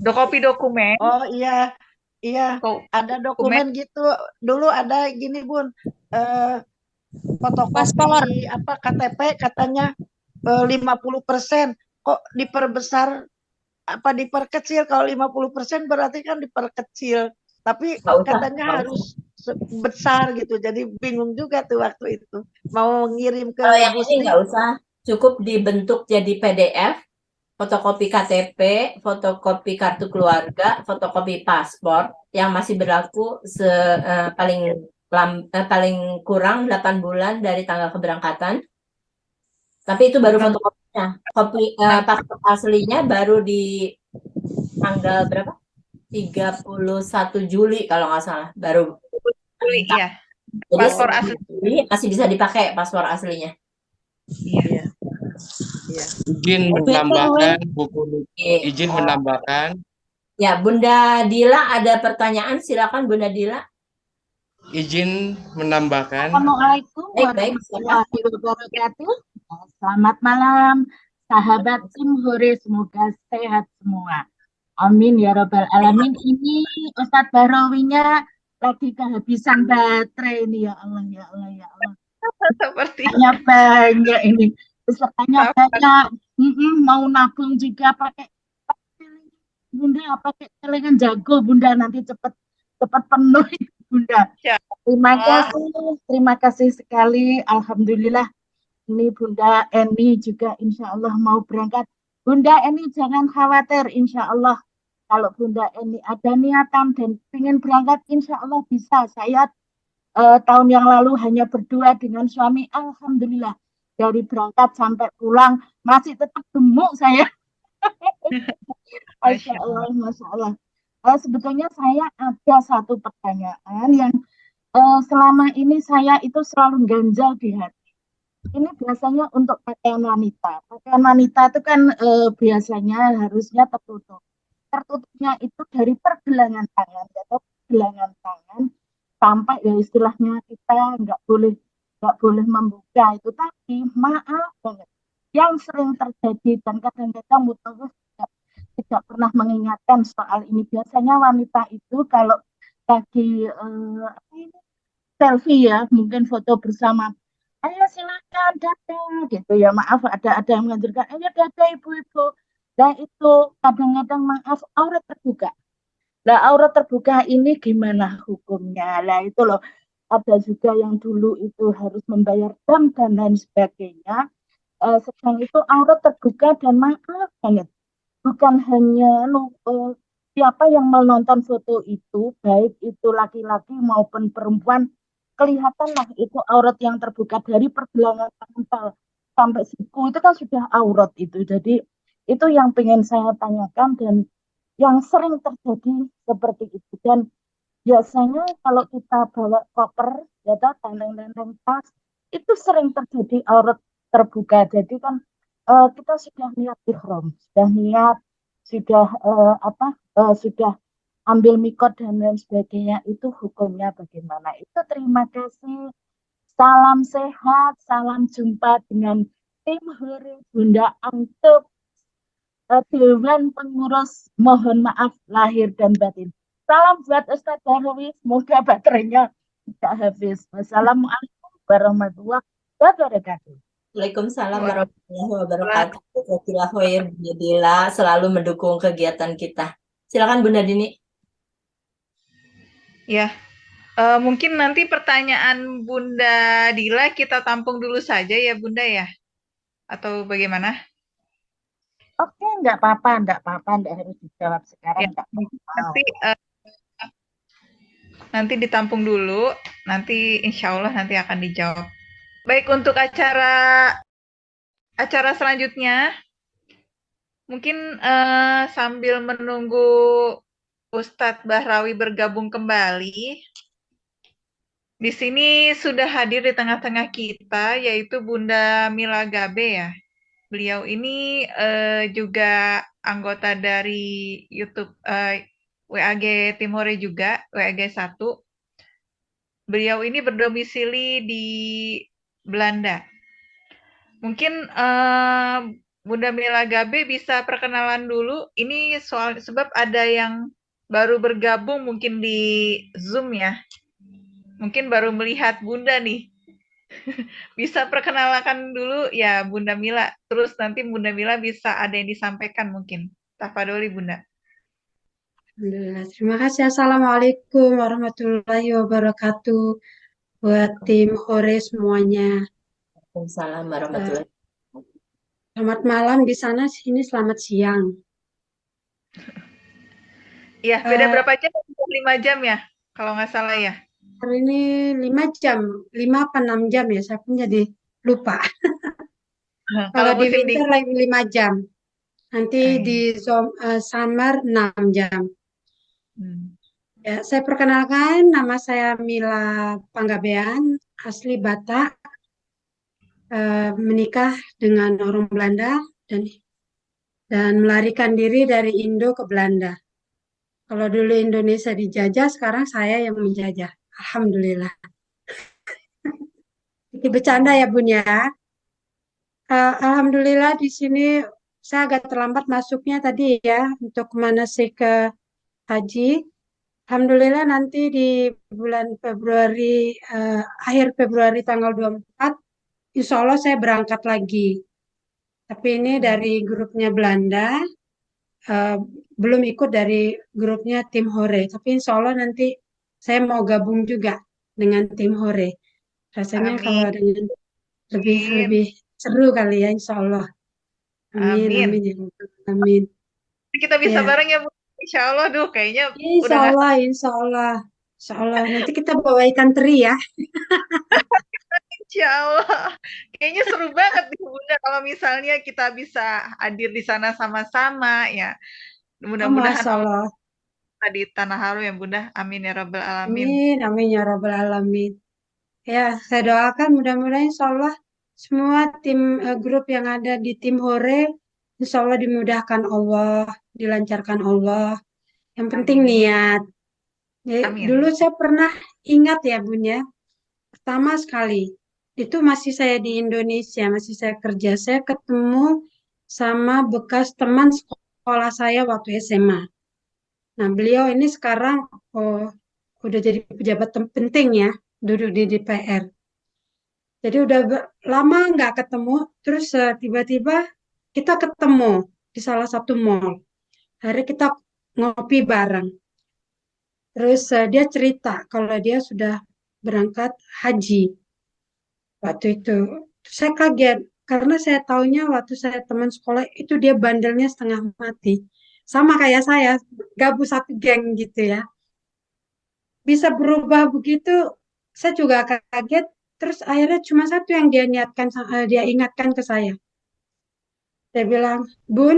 kopi dokumen. Oh iya, iya. Ada dokumen gitu. Dulu ada gini Bun, fotokopi apa KTP katanya 50%. Kok diperbesar apa diperkecil? Kalau 50% berarti kan diperkecil. Tapi katanya harus besar gitu. Jadi bingung juga tuh waktu itu. Mau ngirim ke Kalau yang Bu ini Sri. nggak usah, cukup dibentuk jadi PDF, fotokopi KTP, fotokopi kartu keluarga, fotokopi paspor yang masih berlaku paling kurang 8 bulan dari tanggal keberangkatan. Tapi itu baru fotokopinya. Kopi paspor aslinya baru di tanggal berapa? 31 Juli kalau nggak salah, baru. Juli, ya. Jadi Paspor asli masih bisa dipakai paspor aslinya. Iya. Izin menambahkan buku, izin menambahkan. Ya, Bunda Dila ada pertanyaan, silakan Bunda Dila. Izin menambahkan. Assalamualaikum Baik, warahmatullahi wabarakatuh. Selamat malam, sahabat Tim Hore, semoga sehat semua. Amin ya robbal alamin. Ini Ustadz Bahrawinya lagi kehabisan baterai ini, ya Allah, ya Allah, ya Allah. Pesertanya banyak ini, pesertanya banyak. Mau nabung juga pakai Bunda, pakai celengan jago Bunda, nanti cepat penuh Bunda. Terima kasih sekali. Alhamdulillah ini Bunda Eni juga insya Allah mau berangkat. Bunda Eni jangan khawatir, insya Allah kalau Bunda Eni ada niatan dan ingin berangkat, insya Allah bisa. Saya tahun yang lalu hanya berdua dengan suami, alhamdulillah dari berangkat sampai pulang masih tetap gemuk saya. Masya Allah, Masya Allah. Sebetulnya saya ada satu pertanyaan yang selama ini saya itu selalu ganjal di hati. Ini biasanya untuk pakaian wanita. Pakaian wanita itu kan biasanya harusnya tertutup. Tertutupnya itu dari pergelangan tangan, atau pergelangan tangan sampai ya istilahnya kita nggak boleh membuka itu. Tapi maaf banget, yang sering terjadi dan kadang-kadang Mutawif tidak pernah mengingatkan soal ini. Biasanya wanita itu kalau lagi selfie ya, mungkin foto bersama, ayo silakan dada gitu ya, maaf ada yang menganjurkan ayo dada ibu-ibu. Nah itu kadang-kadang maaf aurat terbuka. Nah aurat terbuka ini gimana hukumnya? Lah itu loh, ada juga yang dulu itu harus membayar dam dan lain sebagainya. Sedang itu aurat terbuka dan maaf banget, bukan hanya siapa yang menonton foto itu, baik itu laki-laki maupun perempuan, kelihatanlah itu aurat yang terbuka dari pergelangan tangan sampai siku itu kan sudah aurat itu. Jadi itu yang pengen saya tanyakan dan yang sering terjadi seperti itu. Dan biasanya kalau kita bawa koper, ya tenteng-tenteng tas, itu sering terjadi aurat terbuka. Jadi kan kita sudah niat ihram, sudah niat, sudah ambil mikot dan lain sebagainya, itu hukumnya bagaimana? Itu terima kasih. Salam sehat, salam jumpa dengan tim Hore Bunda Antup, Dewan Pengurus, mohon maaf lahir dan batin. Salam buat Ustadz Bahrawi, semoga baterainya tidak habis. Wassalamualaikum warahmatullahi wabarakatuh. Waalaikumsalam warahmatullahi wabarakatuh. Jazakallah khair, Bunda Dila selalu mendukung kegiatan kita. Silakan Bunda Dini. Ya, mungkin nanti pertanyaan Bunda Dila kita tampung dulu saja ya Bunda ya, atau bagaimana? Oke, enggak apa-apa, enggak harus dijawab sekarang. Ya, nanti ditampung dulu, nanti insya Allah nanti akan dijawab. Baik, untuk acara selanjutnya, mungkin sambil menunggu Ustadz Bahrawi bergabung kembali, di sini sudah hadir di tengah-tengah kita, yaitu Bunda Mila Gabe ya. Beliau ini juga anggota dari YouTube WAG Tim Hore juga, WAG 1. Beliau ini berdomisili di Belanda. Mungkin Bunda Mila Gabe bisa perkenalan dulu. Ini sebab ada yang baru bergabung mungkin di Zoom ya. Mungkin baru melihat Bunda nih. Bisa perkenalkan dulu ya Bunda Mila. Terus nanti Bunda Mila bisa ada yang disampaikan mungkin. Tafadholi Bunda. Alhamdulillah. Terima kasih. Assalamualaikum warahmatullahi wabarakatuh. Buat tim Hore semuanya. Waalaikumsalam warahmatullahi wabarakatuh. Selamat malam di sana, sini selamat siang. Iya, beda berapa jam? 5 jam ya? Kalau nggak salah ya. Hari ini 5 jam, 5 apa 6 jam ya, saya pun jadi lupa. Kalau di musim winter lagi 5 jam. Nanti di summer 6 jam. Ya, saya perkenalkan, nama saya Mila Panggabean, asli Batak, menikah dengan orang Belanda dan melarikan diri dari Indo ke Belanda. Kalau dulu Indonesia dijajah, sekarang saya yang menjajah. Alhamdulillah. Ini bercanda ya Bun ya. Alhamdulillah di sini saya agak terlambat masuknya tadi ya untuk manasik ke haji. Alhamdulillah nanti di bulan Februari, akhir Februari tanggal 24, insya Allah saya berangkat lagi. Tapi ini dari grupnya Belanda, belum ikut dari grupnya tim Hore. Tapi insya Allah nanti saya mau gabung juga dengan tim Hore. Rasanya kalau dengan lebih seru kali ya, insya Allah. Amin, amin, ya Rabbal alamin. Kita bisa Ya. bareng ya Bu. Insya Allah, kayaknya Insya Allah, insya Allah. Insya Allah. Nanti kita bawa ikan teri ya. Insya Allah. Kayaknya seru banget nih Bunda kalau misalnya kita bisa hadir di sana sama-sama ya. Mudah-mudahan Allah di tanah harum ya Bunda. Amin ya Rabbal alamin. Amin, amin ya Rabbal alamin. Ya, saya doakan mudah-mudahan insya Allah semua tim grup yang ada di tim Hore, insya Allah dimudahkan Allah, dilancarkan Allah. Yang penting niat. Ya, dulu saya pernah ingat ya Bun ya, pertama sekali, itu masih saya di Indonesia, masih saya kerja, saya ketemu sama bekas teman sekolah saya waktu SMA. Nah, beliau ini sekarang udah jadi pejabat penting ya, duduk di DPR. Jadi udah lama nggak ketemu, terus tiba-tiba kita ketemu di salah satu mall. Akhirnya kita ngopi bareng. Terus dia cerita kalau dia sudah berangkat haji waktu itu. Saya kaget karena saya taunya waktu saya teman sekolah itu dia bandelnya setengah mati. Sama kayak saya, gabung satu geng gitu ya. Bisa berubah begitu, saya juga kaget. Terus akhirnya cuma satu yang dia ingatkan ke saya. Dia bilang, Bun,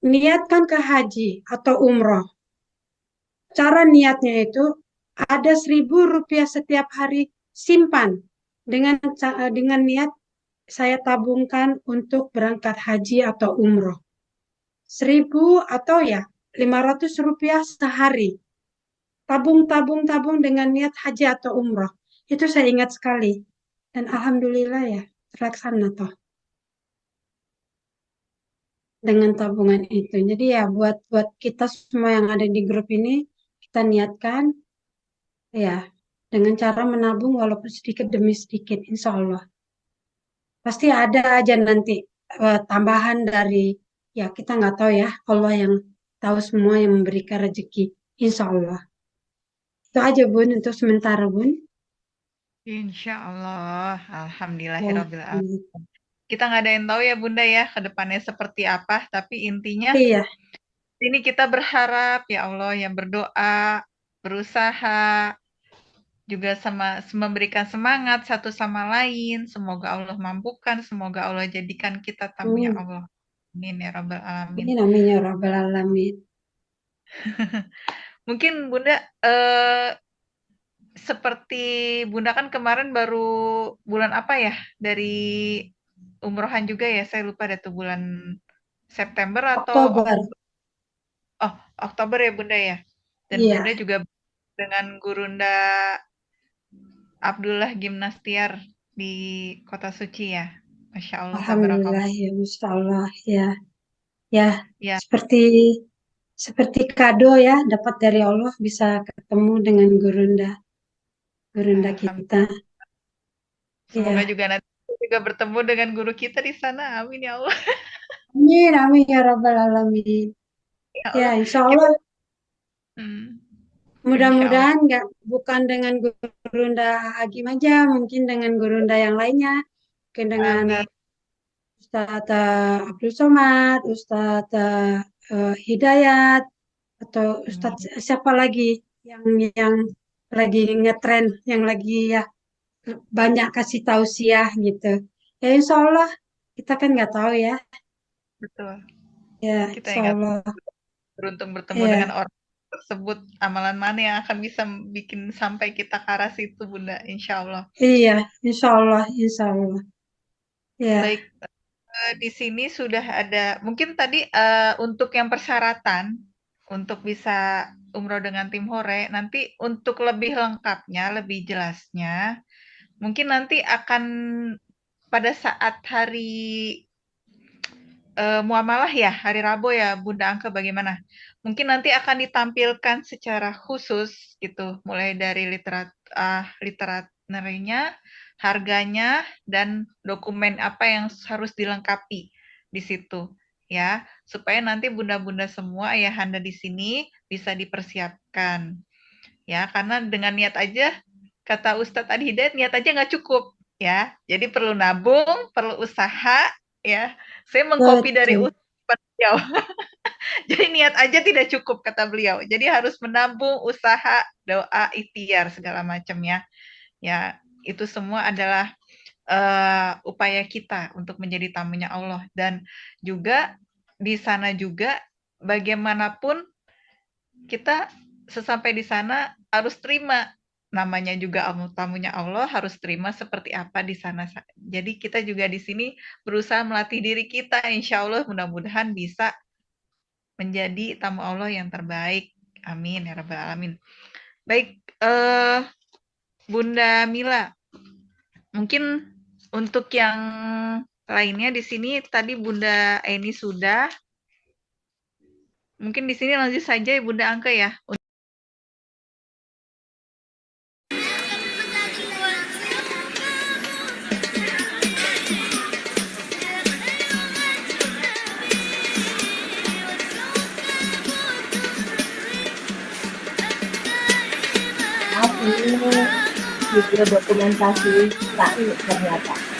niatkan ke haji atau umroh. Cara niatnya itu ada 1.000 rupiah setiap hari simpan dengan niat saya tabungkan untuk berangkat haji atau umroh. 1.000 atau ya 500 rupiah sehari. Tabung dengan niat haji atau umroh. Itu saya ingat sekali. Dan alhamdulillah ya terlaksana toh. Dengan tabungan itu. Jadi ya buat kita semua yang ada di grup ini, kita niatkan ya dengan cara menabung walaupun sedikit demi sedikit, insya Allah. Pasti ada aja nanti tambahan dari, ya kita nggak tahu ya, Allah yang tahu semua yang memberikan rezeki, insya Allah. Itu aja Bun untuk sementara Bun. Insya Allah, alhamdulillahirabbil alamin. Kita nggak ada yang tahu ya Bunda ya ke depannya seperti apa, tapi intinya ini kita berharap ya Allah yang berdoa, berusaha, juga memberikan semangat satu sama lain. Semoga Allah mampukan, semoga Allah jadikan kita tamunya Allah. Amin ya Rabbal alamin. Amin ya Rabbal alamin. Mungkin Bunda seperti Bunda kan kemarin baru bulan apa ya dari umrohan juga ya, saya lupa deh tuh bulan September atau Oktober ya Bunda ya. Dan Bunda juga dengan Gurunda Abdullah Gimnastiar di Kota Suci ya. Masya Allah, Alhamdulillah ya, Masya Allah ya. Ya, Ya, seperti kado ya, dapat dari Allah bisa ketemu dengan gurunda kita. semoga Ya. juga nanti juga bertemu dengan guru kita di sana. Amin ya Allah. Amin, amin ya Rabbal Alamin. Ya Ya, Allah, insya Allah insya Allah. mudah-mudahan bukan dengan gurunda Agim aja, mungkin dengan gurunda yang lainnya, mungkin dengan Amin. Ustadz Abdul Somad, Ustadz Hidayat, atau Ustadz siapa lagi yang lagi ngetren, yang lagi ya banyak kasih tausiah gitu. Ya insya Allah kita kan nggak tahu ya. Betul. Ya, Kita insya ingat Allah. beruntung bertemu Ya. dengan orang tersebut. Amalan mana yang akan bisa bikin sampai kita ke arah situ, Bunda? Insya Allah. Iya, insya Allah, insya Allah. Ya. Baik, di sini sudah ada, mungkin tadi untuk yang persyaratan untuk bisa umroh dengan tim Hore, nanti untuk lebih lengkapnya, lebih jelasnya, mungkin nanti akan pada saat hari muamalah ya, hari Rabu ya, Bunda Angke bagaimana? Mungkin nanti akan ditampilkan secara khusus gitu, mulai dari literaturnya, harganya, dan dokumen apa yang harus dilengkapi di situ ya, supaya nanti bunda-bunda semua, ayahanda di sini bisa dipersiapkan ya, karena dengan niat aja, kata Ustadz Adi Hidayat, niat aja nggak cukup ya, jadi perlu nabung, perlu usaha ya. Saya mengcopy dari Ustadz beliau. Jadi niat aja tidak cukup kata beliau. Jadi harus menabung, usaha, doa, ikhtiar segala macamnya. Ya, itu semua adalah upaya kita untuk menjadi tamunya Allah, dan juga di sana juga bagaimanapun kita sesampai di sana harus terima, namanya juga tamunya Allah, harus terima seperti apa di sana. Jadi kita juga di sini berusaha melatih diri kita, insya Allah mudah-mudahan bisa menjadi tamu Allah yang terbaik. Amin ya Rabbal Alamin. Baik, Bunda Mila, mungkin untuk yang lainnya di sini tadi Bunda Eni sudah. Mungkin di sini lanjut saja ya Bunda Angke ya. Ini video dokumentasi SAI ternyata.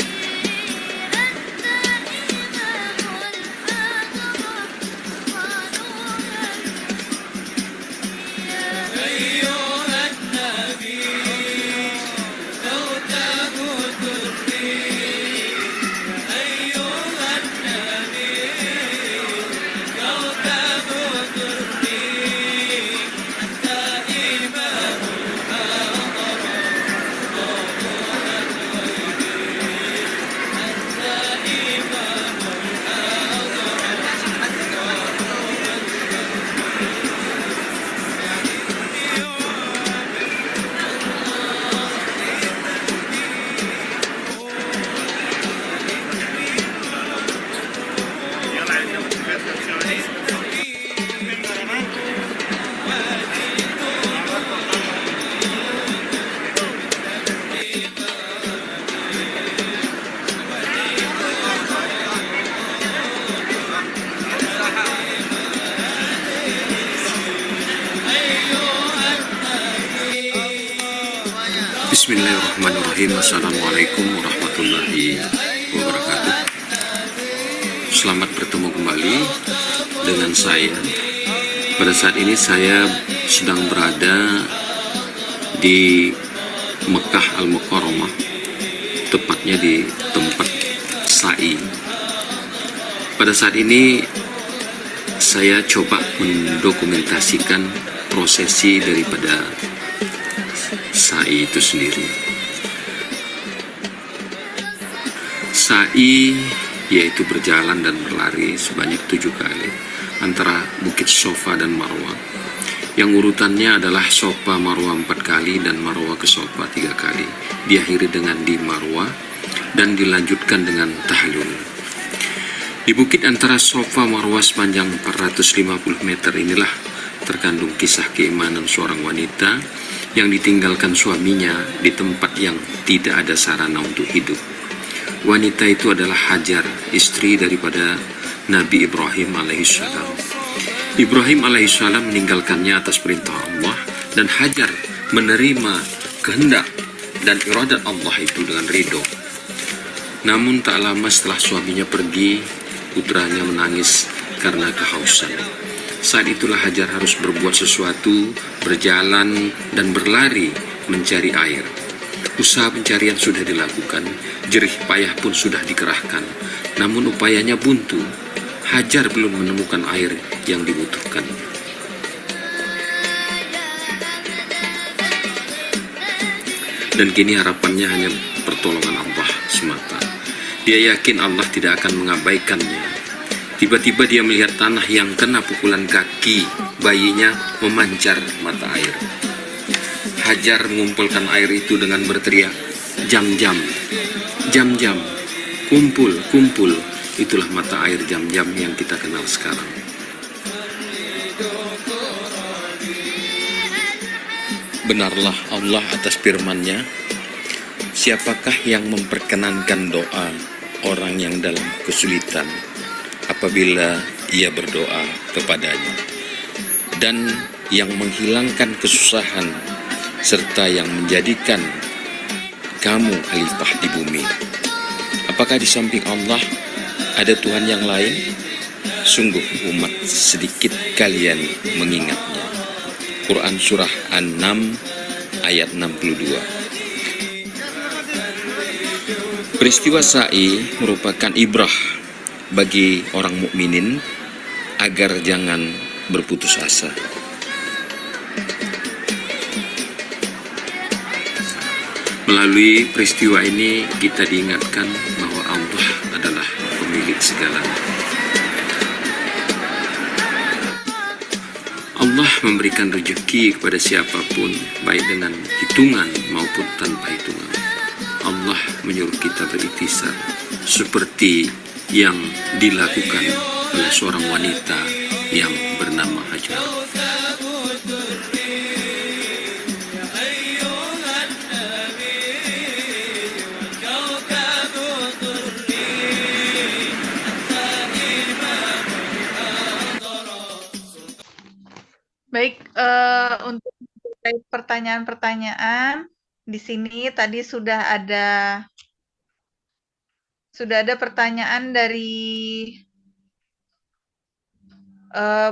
Bismillahirrahmanirrahim. Assalamualaikum warahmatullahi wabarakatuh. Selamat bertemu kembali dengan saya. Pada saat ini saya sedang berada di Mekah Al-Mukarramah, tepatnya di tempat SAI. Pada saat ini saya coba mendokumentasikan prosesi daripada SAI itu sendiri. SAI yaitu berjalan dan berlari sebanyak 7 kali antara Bukit Sofa dan Marwah. Yang urutannya adalah Sofa Marwah 4 kali dan Marwah ke Sofa 3 kali. Diakhiri dengan di Marwah dan dilanjutkan dengan tahlul. Di bukit antara Safa Marwah sepanjang 450 meter inilah terkandung kisah keimanan seorang wanita yang ditinggalkan suaminya di tempat yang tidak ada sarana untuk hidup. Wanita itu adalah Hajar, istri daripada Nabi Ibrahim alaihissalam. Ibrahim alaihissalam meninggalkannya atas perintah Allah, dan Hajar menerima kehendak dan iradat Allah itu dengan ridho. Namun tak lama setelah suaminya pergi, putranya menangis karena kehausan. Saat itulah Hajar harus berbuat sesuatu, berjalan dan berlari mencari air. Usaha pencarian sudah dilakukan, jerih payah pun sudah dikerahkan. Namun upayanya buntu. Hajar belum menemukan air yang dibutuhkan. Dan kini harapannya hanya pertolongan Allah semata. Dia yakin Allah tidak akan mengabaikannya. Tiba-tiba dia melihat tanah yang kena pukulan kaki bayinya memancar mata air. Hajar mengumpulkan air itu dengan berteriak, "Jam-jam, jam-jam, kumpul, kumpul." Itulah mata air jam-jam yang kita kenal sekarang. Benarlah Allah atas firman-Nya, siapakah yang memperkenankan doa orang yang dalam kesulitan apabila ia berdoa kepadanya, dan yang menghilangkan kesusahan serta yang menjadikan kamu khalifah di bumi. Apakah di samping Allah ada Tuhan yang lain? Sungguh umat sedikit kalian mengingatnya. Quran Surah An-Nam ayat 62. Peristiwa Sa'i merupakan ibrah bagi orang mukminin agar jangan berputus asa. Melalui peristiwa ini kita diingatkan bahwa Allah adalah pemilik segalanya. Allah memberikan rezeki kepada siapapun, baik dengan hitungan maupun tanpa hitungan. Allah menyuruh kita berikhtisar seperti yang dilakukan oleh seorang wanita yang bernama Hajar. Baik, untuk pertanyaan-pertanyaan di sini tadi sudah ada pertanyaan dari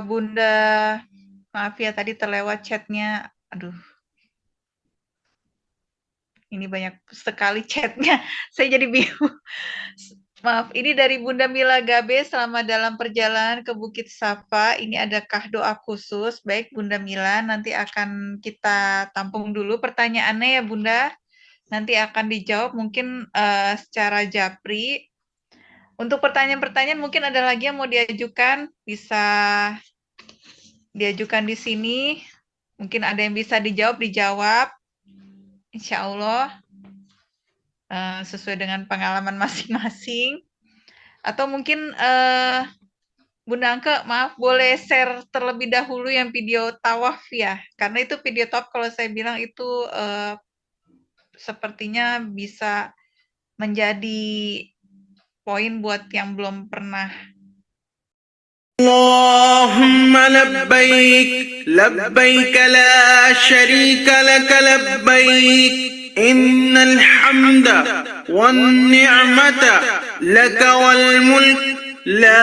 Bunda. Maaf ya, tadi terlewat chatnya. Aduh, ini banyak sekali chatnya. Saya jadi bingung. Maaf, ini dari Bunda Mila Gabe, selamat dalam perjalanan ke Bukit Safa. Ini adakah doa khusus? Baik Bunda Mila, nanti akan kita tampung dulu pertanyaannya ya Bunda. Nanti akan dijawab mungkin secara japri. Untuk pertanyaan-pertanyaan mungkin ada lagi yang mau diajukan, bisa diajukan di sini. Mungkin ada yang bisa dijawab. Insya Allah. Sesuai dengan pengalaman masing-masing. Atau mungkin Bunda Angke, maaf boleh share terlebih dahulu yang video tawaf ya, karena itu video tawaf kalau saya bilang itu sepertinya bisa menjadi poin buat yang belum pernah. Allahumma labbaik labbaik la syarika laka labbaik innal hamda wan ni'mata laka wal mulk la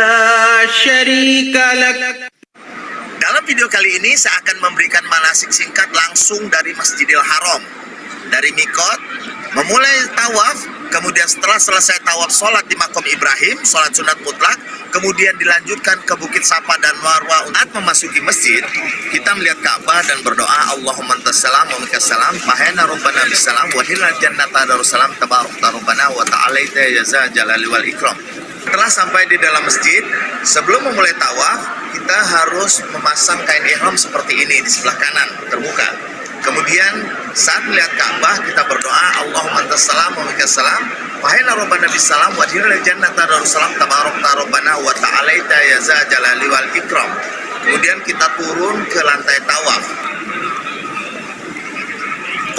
syarika lak. Dalam video kali ini saya akan memberikan manasik singkat langsung dari Masjidil Haram, dari Mikot, memulai tawaf, kemudian setelah selesai tawaf sholat di Makom Ibrahim, sholat sunat mutlak, kemudian dilanjutkan ke Bukit Safa dan Marwah. Saat memasuki masjid, kita melihat Ka'bah dan berdoa, Allahumma antas salam wa minkas salam, fahana rabbana bisalam, wa hilal jannata darussalam, tabarakta rabbana wa ta'alaita ya za jalali wal ikram. Setelah sampai di dalam masjid, sebelum memulai tawaf, kita harus memasang kain ihram seperti ini di sebelah kanan, terbuka. Kemudian saat melihat Ka'bah, kita berdoa, Allahumma antas salam wa minkas salam, Wahai Rabbana bisalam wa adkhilnal jannata darussalam tabarakta rabbana wa ta'alaita ya za jalali wal ikram. Kemudian kita turun ke lantai tawaf.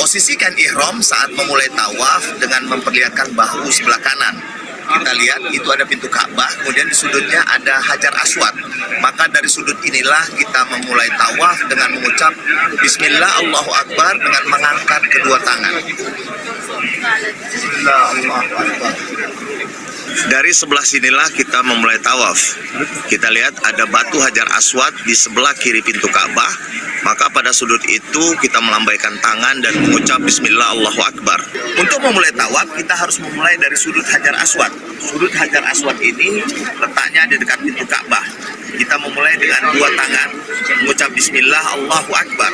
Posisikan ihram saat memulai tawaf dengan memperlihatkan bahu sebelah kanan. Kita lihat itu ada pintu Ka'bah, kemudian di sudutnya ada Hajar Aswad. Maka dari sudut inilah kita memulai tawaf dengan mengucap Bismillah Allahu Akbar dengan mengangkat kedua tangan. Bismillah Allahu Akbar. Dari sebelah sinilah kita memulai tawaf. Kita lihat ada batu Hajar Aswad di sebelah kiri pintu Ka'bah. Maka pada sudut itu kita melambaikan tangan dan mengucap Bismillah Allahu Akbar. Untuk memulai tawaf kita harus memulai dari sudut Hajar Aswad. Sudut Hajar Aswad ini letaknya di dekat pintu Ka'bah. Kita memulai dengan dua tangan mengucap Bismillah Allahu Akbar.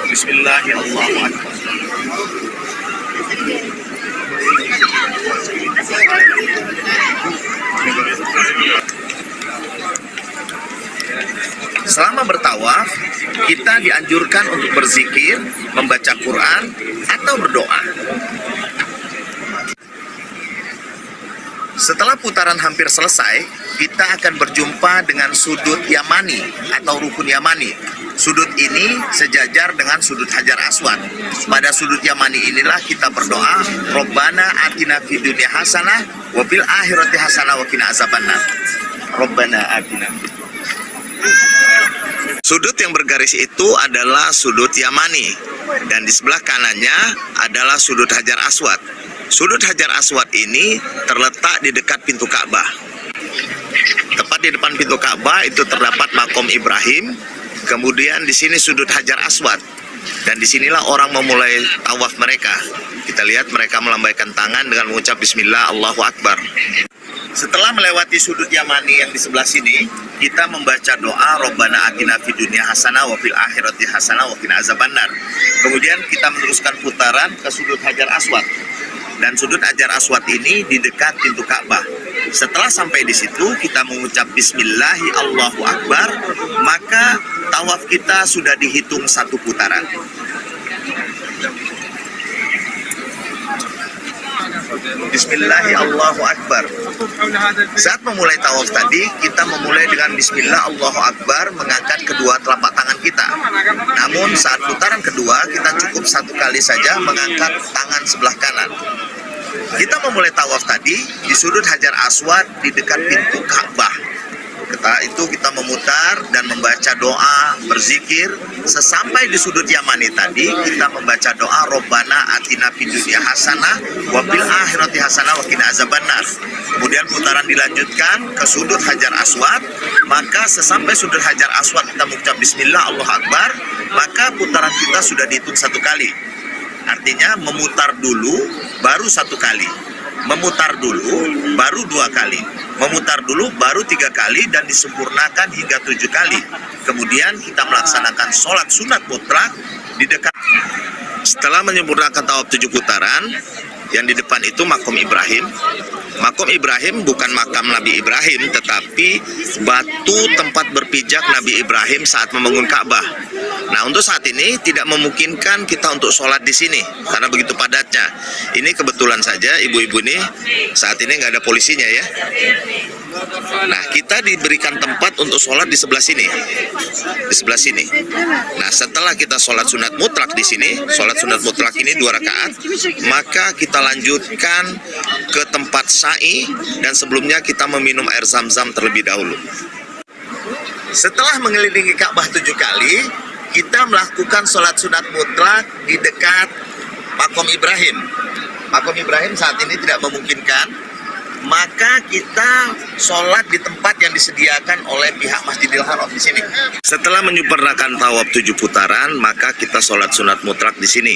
Bismillah Allahu Akbar. Selama bertawaf, kita dianjurkan untuk berzikir, membaca Quran, atau berdoa. Setelah putaran hampir selesai, kita akan berjumpa dengan sudut Yamani atau rukun Yamani. Sudut ini sejajar dengan sudut Hajar Aswad. Pada sudut Yamani inilah kita berdoa, Rabbana atina fid dunya hasanah wa fil akhirati hasanah wa qina azabannar. Rabbana atina. Sudut yang bergaris itu adalah sudut Yamani dan di sebelah kanannya adalah sudut Hajar Aswad. Sudut Hajar Aswad ini terletak di dekat pintu Ka'bah. Tepat di depan pintu Ka'bah itu terdapat makom Ibrahim. Kemudian di sini sudut Hajar Aswad dan disinilah orang memulai tawaf mereka. Kita lihat mereka melambaikan tangan dengan mengucap Bismillah Allahu Akbar. Setelah melewati sudut Yamani yang di sebelah sini, kita membaca doa Rabbana atina fid dunya hasanah wa fil akhirati hasanah wa qina azabannar. Kemudian kita meneruskan putaran ke sudut Hajar Aswad. Dan sudut Hajar Aswad ini di dekat pintu Ka'bah. Setelah sampai di situ, kita mengucap Bismillahi Allahu Akbar, maka tawaf kita sudah dihitung satu putaran. Bismillahi Allahu Akbar. Saat memulai tawaf tadi, kita memulai dengan Bismillah Allahu Akbar, mengangkat kedua telapak tangan kita. Namun saat putaran kedua, kita cukup satu kali saja mengangkat tangan sebelah kanan. Kita memulai tawaf tadi di sudut Hajar Aswad di dekat pintu Ka'bah. Setelah itu kita memutar dan membaca doa, berzikir. Sesampai di sudut Yamani tadi, kita membaca doa Rabbana atina fid dunya hasanah wa fil akhirati hasanah wa qina azabannar. Kemudian putaran dilanjutkan ke sudut Hajar Aswad. Maka sesampai sudut Hajar Aswad kita mengucap Bismillah Allahu Akbar, maka putaran kita sudah dihitung satu kali. Artinya memutar dulu baru satu kali, memutar dulu baru dua kali, memutar dulu baru 3 kali, dan disempurnakan hingga 7 kali. Kemudian kita melaksanakan sholat sunat mutlak di dekat. Setelah menyempurnakan tawaf 7 putaran, yang di depan itu makom Ibrahim. Makom Ibrahim bukan makam Nabi Ibrahim, tetapi batu tempat berpijak Nabi Ibrahim saat membangun Ka'bah. Nah, untuk saat ini tidak memungkinkan kita untuk sholat di sini karena begitu padatnya. Ini kebetulan saja ibu-ibu ini saat ini nggak ada polisinya ya. Nah, kita diberikan tempat untuk sholat di sebelah sini, di sebelah sini. Nah, setelah kita sholat sunat mutlak di sini, sholat sunat mutlak ini 2 rakaat, maka kita lanjutkan ke tempat sa'i, dan sebelumnya kita meminum air zam-zam terlebih dahulu. Setelah mengelilingi Ka'bah 7 kali, kita melakukan sholat sunat mutlak di dekat makom Ibrahim. Makom Ibrahim saat ini tidak memungkinkan, maka kita sholat di tempat yang disediakan oleh pihak Masjidil Haram di sini. Setelah menyempurnakan tawaf 7 putaran, maka kita sholat sunat mutlak di sini.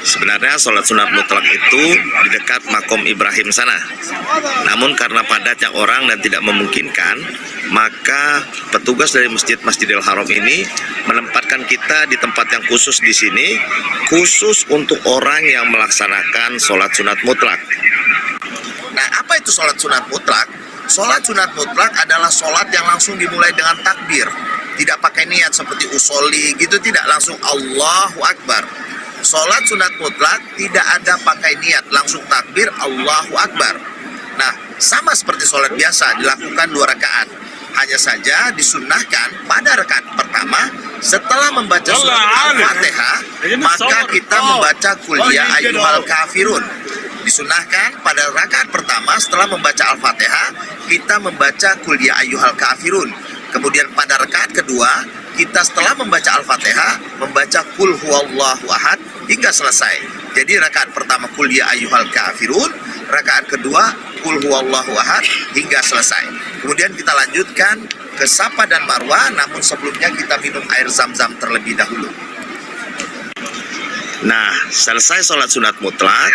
Sebenarnya sholat sunat mutlak itu di dekat makom Ibrahim sana. Namun karena padatnya orang dan tidak memungkinkan, maka petugas dari Masjidil Haram ini menempatkan kita di tempat yang khusus di sini, khusus untuk orang yang melaksanakan sholat sunat mutlak. Nah, apa itu sholat sunat mutlak? Sholat sunat mutlak adalah sholat yang langsung dimulai dengan takbir. Tidak pakai niat seperti usolli gitu, tidak, langsung Allahu Akbar. Sholat sunat mutlak tidak ada pakai niat, langsung takbir Allahu Akbar. Nah, sama seperti sholat biasa, dilakukan 2 rakaat. Hanya saja disunnahkan pada rakaat pertama setelah membaca surat Al-Fatihah, maka kita membaca Qul ya ayyuhal kafirun. Disunnahkan pada rakaat pertama setelah membaca Al-Fatihah, kita membaca Qul ya ayyuhal kafirun. Kemudian pada rakaat kedua, kita setelah membaca Al-Fatihah, membaca Qul huwallahu ahad hingga selesai. Jadi rakaat pertama Qul ya ayyuhal kafirun, rakaat kedua Qul huwallahu ahad hingga selesai. Kemudian kita lanjutkan ke Safa dan Marwah, namun sebelumnya kita minum air Zam-Zam terlebih dahulu. Nah, selesai sholat sunat mutlak,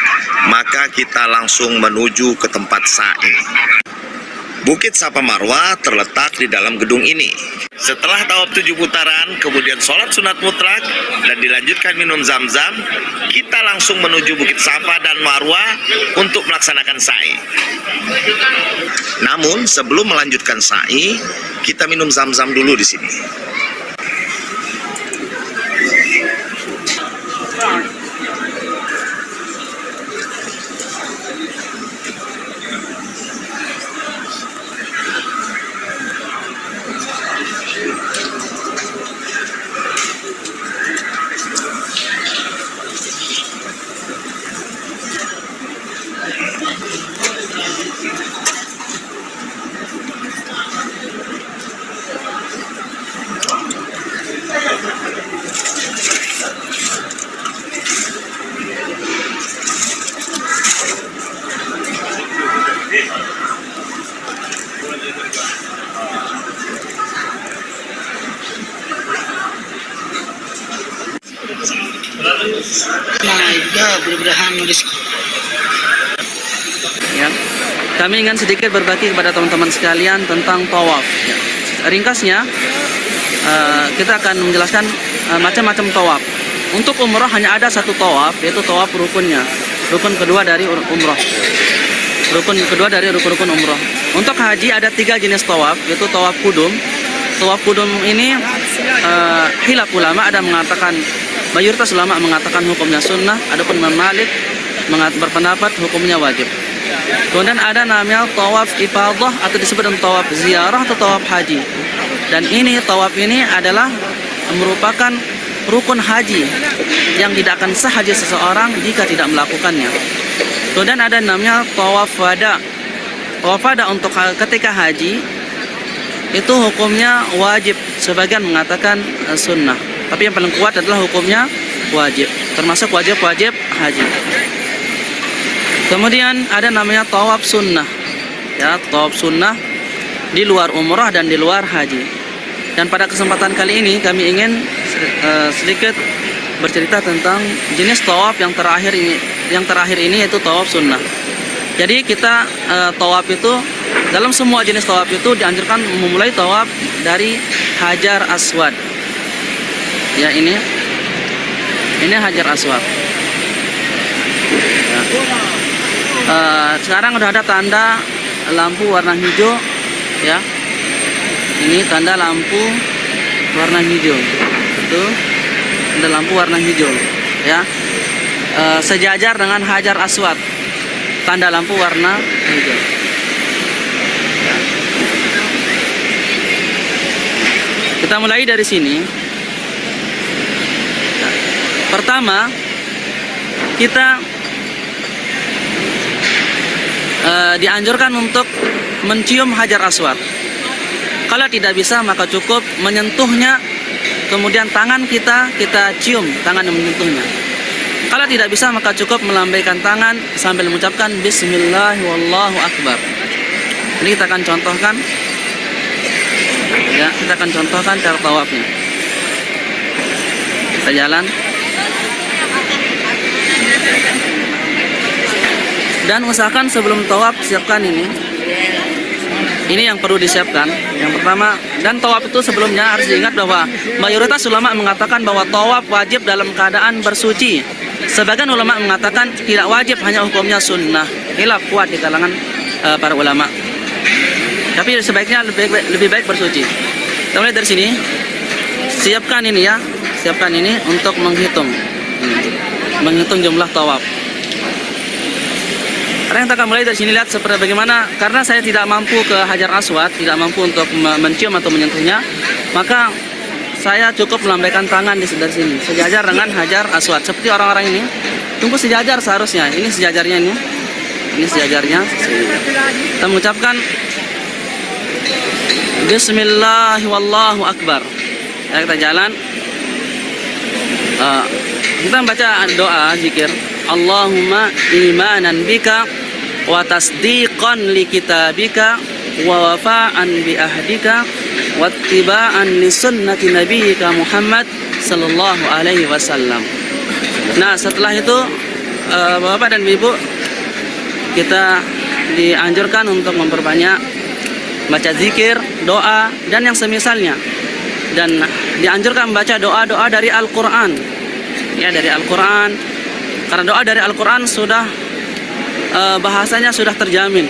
maka kita langsung menuju ke tempat sa'i. Bukit Safa Marwah terletak di dalam gedung ini. Setelah tawaf 7 putaran, kemudian sholat sunat mutlak, dan dilanjutkan minum Zam-Zam, kita langsung menuju Bukit Safa dan Marwah untuk melaksanakan sa'i. Namun, sebelum melanjutkan sa'i, kita minum Zam-Zam dulu di sini. Ya, kami ingin sedikit berbagi kepada teman-teman sekalian tentang tawaf. Ya. Ringkasnya, kita akan menjelaskan macam-macam tawaf. Untuk umroh hanya ada 1 tawaf, yaitu tawaf rukunnya, rukun kedua dari umroh. Rukun kedua dari rukun umroh. Untuk haji ada 3 jenis tawaf, yaitu tawaf kudum. Tawaf kudum ini khilaf ulama, ada mengatakan, mayoritas ulama mengatakan hukumnya sunnah, adapun Imam Malik berpendapat hukumnya wajib. Kemudian ada namanya tawaf ifadah atau disebut dengan tawaf ziarah atau tawaf haji. Dan ini tawaf ini adalah merupakan rukun haji yang tidak akan sah haji seseorang jika tidak melakukannya. Kemudian ada namanya tawaf wada. Tawaf wada untuk ketika haji itu hukumnya wajib, sebagian mengatakan sunnah. Tapi yang paling kuat adalah hukumnya wajib, termasuk wajib-wajib haji. Kemudian ada namanya tawaf sunnah, ya, tawaf sunnah di luar umrah dan di luar haji. Dan pada kesempatan kali ini kami ingin sedikit bercerita tentang jenis tawaf yang terakhir ini yaitu tawaf sunnah. Jadi kita tawaf itu, dalam semua jenis tawaf itu dianjurkan memulai tawaf dari Hajar Aswad. Ya, ini Hajar Aswad. Ya. Sekarang udah ada tanda lampu warna hijau, ya. Ini tanda lampu warna hijau. Itu tanda lampu warna hijau, ya. Sejajar dengan Hajar Aswad, tanda lampu warna hijau. Ya. Kita mulai dari sini. Pertama, kita dianjurkan untuk mencium Hajar Aswad. Kalau tidak bisa, maka cukup menyentuhnya, kemudian tangan kita cium tangan yang menyentuhnya. Kalau tidak bisa, maka cukup melambaikan tangan sambil mengucapkan Bismillah wallahu akbar. Ini kita akan contohkan, ya, kita akan contohkan cara tawafnya. Kita jalan. Dan usahakan sebelum tawaf siapkan ini. Ini yang perlu disiapkan. Yang pertama, dan tawaf itu sebelumnya harus diingat bahwa mayoritas ulama mengatakan bahwa tawaf wajib dalam keadaan bersuci. Sebagian ulama mengatakan tidak wajib, hanya hukumnya sunnah. Khilaf kuat di kalangan para ulama. Tapi sebaiknya lebih baik bersuci. Kita mulai dari sini. Siapkan ini, ya. Siapkan ini untuk menghitung. Ini. menghitung jumlah tawaf. Sekarang kita akan mulai dari sini, lihat seperti bagaimana. Karena saya tidak mampu ke Hajar Aswad, tidak mampu untuk mencium atau menyentuhnya, maka saya cukup melambaikan tangan di sini, sejajar dengan Hajar Aswad. Seperti orang-orang ini, tunggu sejajar seharusnya. Ini sejajarnya ini. Ini sejajarnya. Kita mengucapkan Bismillah wallahu akbar. Ya, kita jalan. Kita baca doa zikir. Allahumma imanan bika wa tasdiqan li kitabika wa wafa'an bi ahdika wa ittiba'an li sunnati nabiyyika Muhammad sallallahu alaihi wasallam. Nah, setelah itu Bapak dan Ibu, kita dianjurkan untuk memperbanyak baca zikir, doa, dan yang semisalnya. Dan dianjurkan membaca doa-doa dari Al-Quran. Ya, dari Al-Quran. Karena doa dari Al-Quran sudah bahasanya sudah terjamin.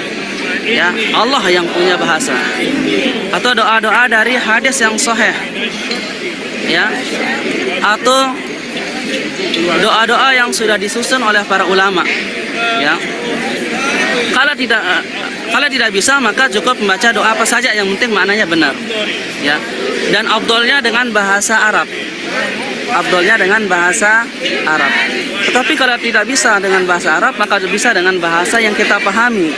Ya, Allah yang punya bahasa. Atau doa-doa dari hadis yang sahih. Ya. Atau doa-doa yang sudah disusun oleh para ulama. Ya. Kalau tidak bisa, maka cukup membaca doa apa saja yang penting maknanya benar. Ya. Dan afdolnya dengan bahasa Arab. Afdolnya dengan bahasa Arab. Tetapi kalau tidak bisa dengan bahasa Arab, maka bisa dengan bahasa yang kita pahami.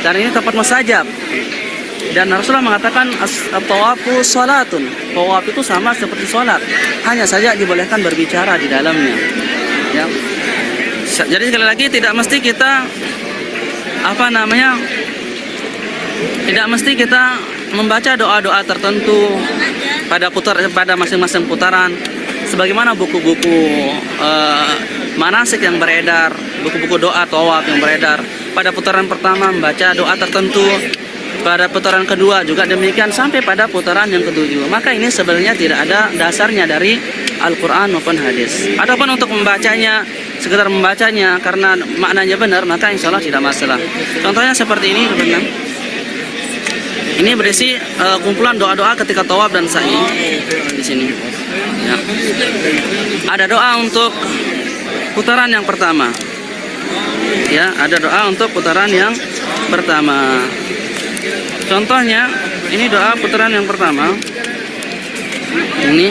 Dan ini tepat mustajab. Dan Rasulullah mengatakan at-tawafu salatun. Tawaf itu sama seperti salat, hanya saja dibolehkan berbicara di dalamnya. Ya. Jadi sekali lagi tidak mesti kita tidak mesti kita membaca doa-doa tertentu pada masing-masing putaran. Sebagaimana buku-buku manasik yang beredar, buku-buku doa tawaf yang beredar. Pada putaran pertama membaca doa tertentu, pada putaran kedua juga demikian, sampai pada putaran yang ketujuh. Maka ini sebenarnya tidak ada dasarnya dari Al-Quran maupun hadis. Adapun untuk membacanya, sekedar membacanya karena maknanya benar, maka insya Allah tidak masalah. Contohnya seperti ini, teman-teman. Ini berisi kumpulan doa-doa ketika tawaf dan sa'i di sini. Ya. Ada doa untuk putaran yang pertama. Ya, ada doa untuk putaran yang pertama. Contohnya, ini doa putaran yang pertama. Ini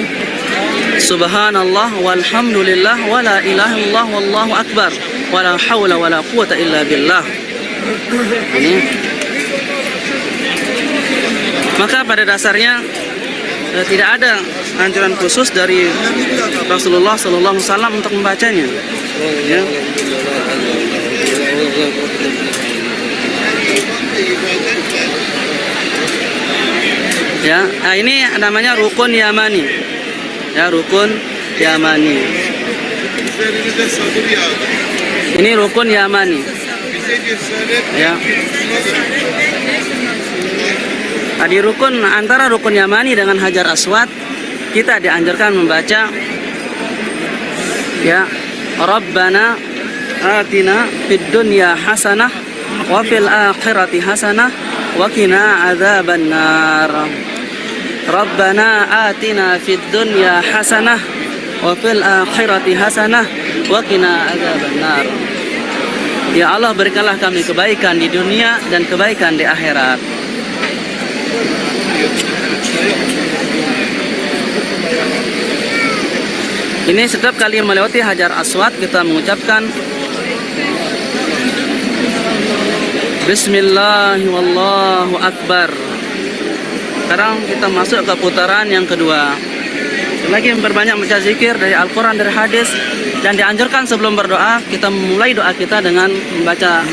Subhanallah walhamdulillah wala ilaha illallah wallahu akbar wala haula wala quwata illa billah. Ini. Maka pada dasarnya tidak ada anjuran khusus dari Rasulullah sallallahu alaihi wasallam untuk membacanya. Ya. Ya, nah ini namanya rukun Yamani. Ya, rukun Yamani. Ini rukun Yamani. Ya. Nah, di rukun antara rukun Yamani dengan Hajar Aswad, kita dianjurkan membaca ya, Rabbana atina fid dunya hasanah wa fil akhirati hasanah wa qina adzabannar. Rabbana atina fid dunya hasanah wa fil akhirati hasanah wa qina adzabannar. Ya Allah, berikanlah kami kebaikan di dunia dan kebaikan di akhirat. Ini setiap kali melewati Hajar Aswad kita mengucapkan Bismillah wallahu akbar. Sekarang kita masuk ke putaran yang kedua. Lagi memperbanyak baca zikir dari Al-Quran, dari hadis. Dan dianjurkan sebelum berdoa, kita memulai doa kita dengan membaca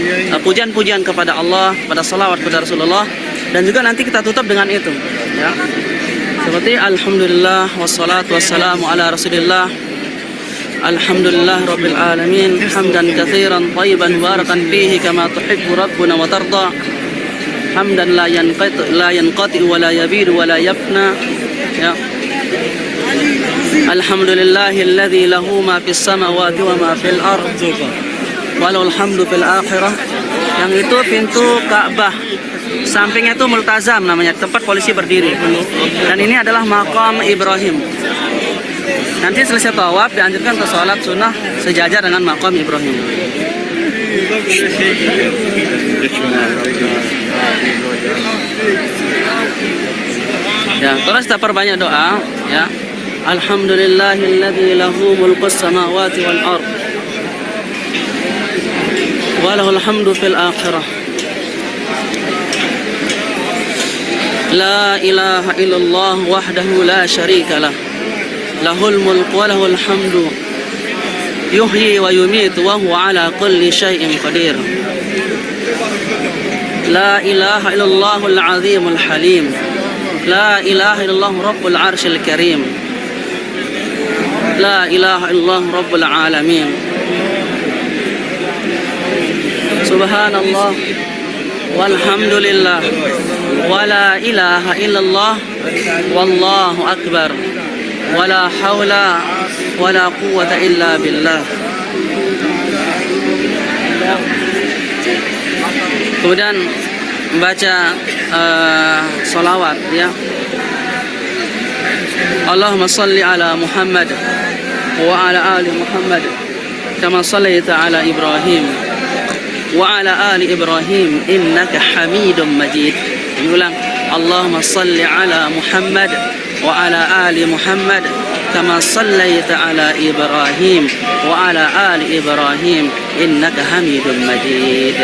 pujian-pujian kepada Allah, pada salawat kepada Rasulullah. Dan juga nanti kita tutup dengan itu, ya. Seperti Alhamdulillah wassalatu wassalamu ala Rasulillah. Alhamdulillah rabbil alamin, hamdan katsiran thayyiban barakan fihi kama tuhibbu rabbuna wa tarda. Hamdan la yanqati wa la yabidu wa la yafna. Ya. Alhamdulillahilladzi lahu ma fis samawati wa ma fil ardi. Walahul hamdu fil akhirah. Yang itu pintu Ka'bah. Sampingnya itu Multazam namanya, tempat polisi berdiri. Dan ini adalah makam Ibrahim. Nanti selesai tawaf dianjurkan ke sholat sunnah sejajar dengan makam Ibrahim. Ya, terus kita perbanyak doa ya. Alhamdulillahilladzi lahu mulkus samawati wal ard wa lahul hamdu fil akhirah. La ilaha illallah wahdahu la syarika lah. Lahul mulku wa lahul hamdu. Yuhyi wa yumitu wa huwa ala kulli syai'in qadir. La ilaha illallahul azimul halim. La ilaha illallah rabbul arsyil karim. La ilaha illallah rabbul alamin. Subhanallah walhamdulillah wa la ilaha illallah wallahu akbar wa la hawla wa la quwwata illa billah. Kemudian membaca salawat ya. Allahumma salli ala Muhammad wa ala ali Muhammad kama sallaita ala Ibrahim wa ala ali Ibrahim innaka Hamidum Majid. Diulang, Allahumma salli ala Muhammad wa ala ali Muhammad kama sallaita ala Ibrahim wa ala ali Ibrahim innaka Hamidum Majid.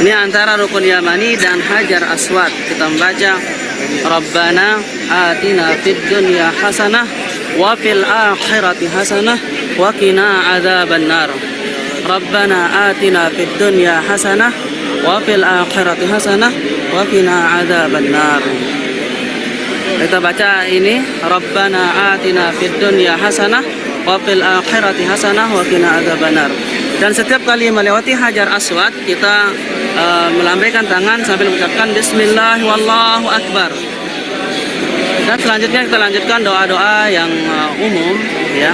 Ini antara rukun Yamani dan Hajar Aswad. Kita membaca Rabbana atina fid dunya hasanah wa fil akhirati hasanah wa qina adzaban nar. Rabbana atina fid dunya hasanah wa fil akhirati hasanah wa qina adzaban nar. Kita baca ini Rabbana atina fid dunya hasanah wa fil akhirati hasanah wa qina adzaban nar. Dan setiap kali melewati Hajar Aswad kita melambaikan tangan sambil mengucapkan Bismillah wallahu akbar. Dan selanjutnya kita lanjutkan doa-doa yang umum ya.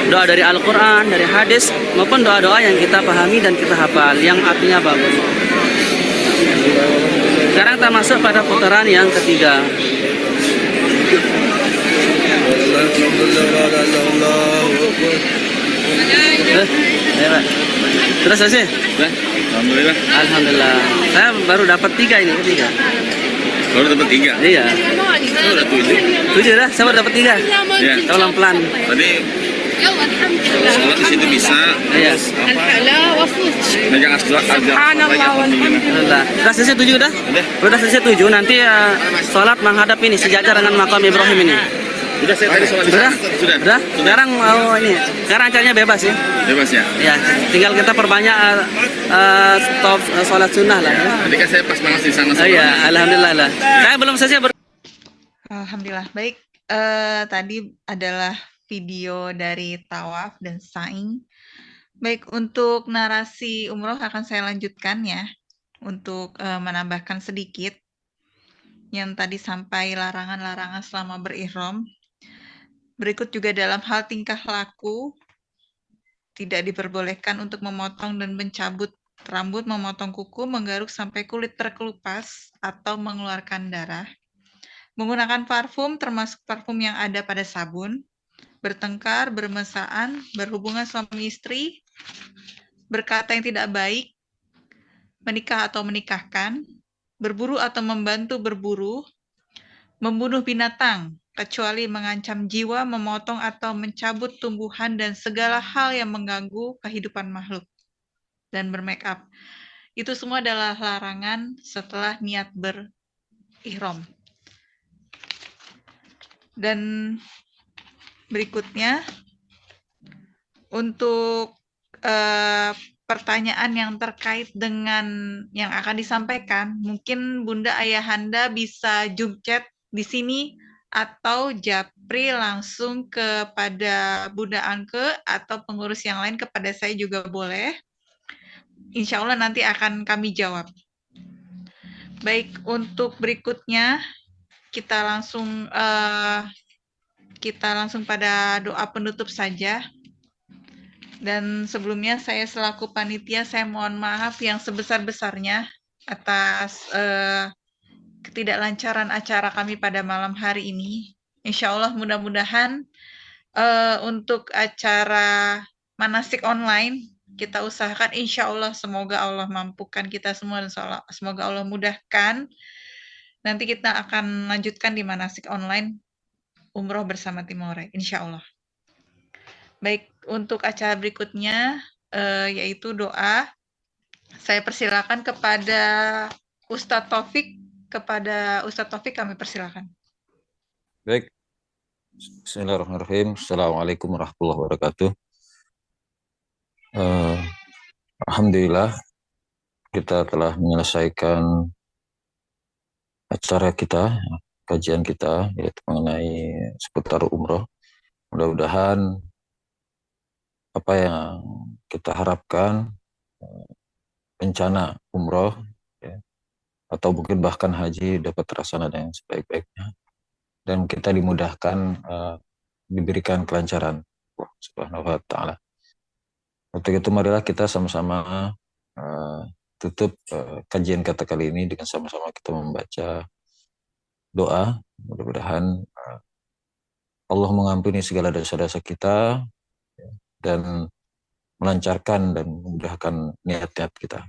Doa dari Al-Quran, dari hadis maupun doa-doa yang kita pahami dan kita hafal yang artinya bagus. Sekarang kita masuk pada putaran yang ketiga. Ya, Pak. Sudah selesai? Sudah. Alhamdulillah. Alhamdulillah. Saya baru dapat 3 ini, ketiga. Baru dapat 3? Iya. Saya udah 7. 7 dah, saya baru dapat 3. Iya. Pelan-pelan. Tadi sholat di situ bisa. Iya. Megang asdaq. Subhanallah walhamdulillah. Sudah selesai 7 dah? Sudah selesai 7. Nanti sholat menghadap ini sejajar dengan makam Ibrahim ini. Sudah saya tadi sholat. Sudah. Sekarang mau ini. Sekarang acaranya bebas ya. Bebas ya. Ya, tinggal kita perbanyak stop sholat sunnah lah. Ya. Tadi kan saya pas banget di sana. Iya, alhamdulillah lah. Saya belum selesai. Alhamdulillah. Baik, tadi adalah video dari tawaf dan sa'i. Baik, untuk narasi umroh akan saya lanjutkan ya. Untuk menambahkan sedikit yang tadi sampai larangan-larangan selama berihram. Berikut juga dalam hal tingkah laku, tidak diperbolehkan untuk memotong dan mencabut rambut, memotong kuku, menggaruk sampai kulit terkelupas atau mengeluarkan darah. Menggunakan parfum termasuk parfum yang ada pada sabun, bertengkar, bermesraan, berhubungan suami istri, berkata yang tidak baik, menikah atau menikahkan, berburu atau membantu berburu, membunuh binatang, kecuali mengancam jiwa, memotong atau mencabut tumbuhan dan segala hal yang mengganggu kehidupan makhluk, dan bermake up. Itu semua adalah larangan setelah niat berihram. Dan berikutnya, untuk pertanyaan yang terkait dengan yang akan disampaikan, mungkin Bunda Ayahanda bisa jump chat di sini atau japri langsung kepada Bunda Angke atau pengurus yang lain kepada saya juga boleh. Insya Allah nanti akan kami jawab. Baik, untuk berikutnya kita langsung pada doa penutup saja. Dan sebelumnya saya selaku panitia, saya mohon maaf yang sebesar-besarnya atas ketidaklancaran acara kami pada malam hari ini. Insya Allah mudah-mudahan untuk acara manasik online kita usahakan, insya Allah semoga Allah mampukan kita semua dan semoga Allah mudahkan. Nanti kita akan lanjutkan di manasik online umroh bersama Tim Hore, insya Allah. Baik, untuk acara berikutnya yaitu doa. Saya persilakan kepada Ustadz Taufik. Kepada Ustadz Taufik kami persilakan. Baik. Bismillahirrahmanirrahim. Assalamualaikum warahmatullahi wabarakatuh. Alhamdulillah kita telah menyelesaikan acara kita, kajian kita, yaitu mengenai seputar umroh. Mudah-mudahan apa yang kita harapkan, rencana umroh ya, atau mungkin bahkan haji dapat terlaksana dengan sebaik-baiknya, dan kita dimudahkan, diberikan kelancaran Allah Subhanahu wa Ta'ala. Untuk itu marilah kita sama-sama tutup kajian kita kali ini dengan sama-sama kita membaca doa. Mudah-mudahan Allah mengampuni segala dosa-dosa kita dan melancarkan dan memudahkan niat-niat kita.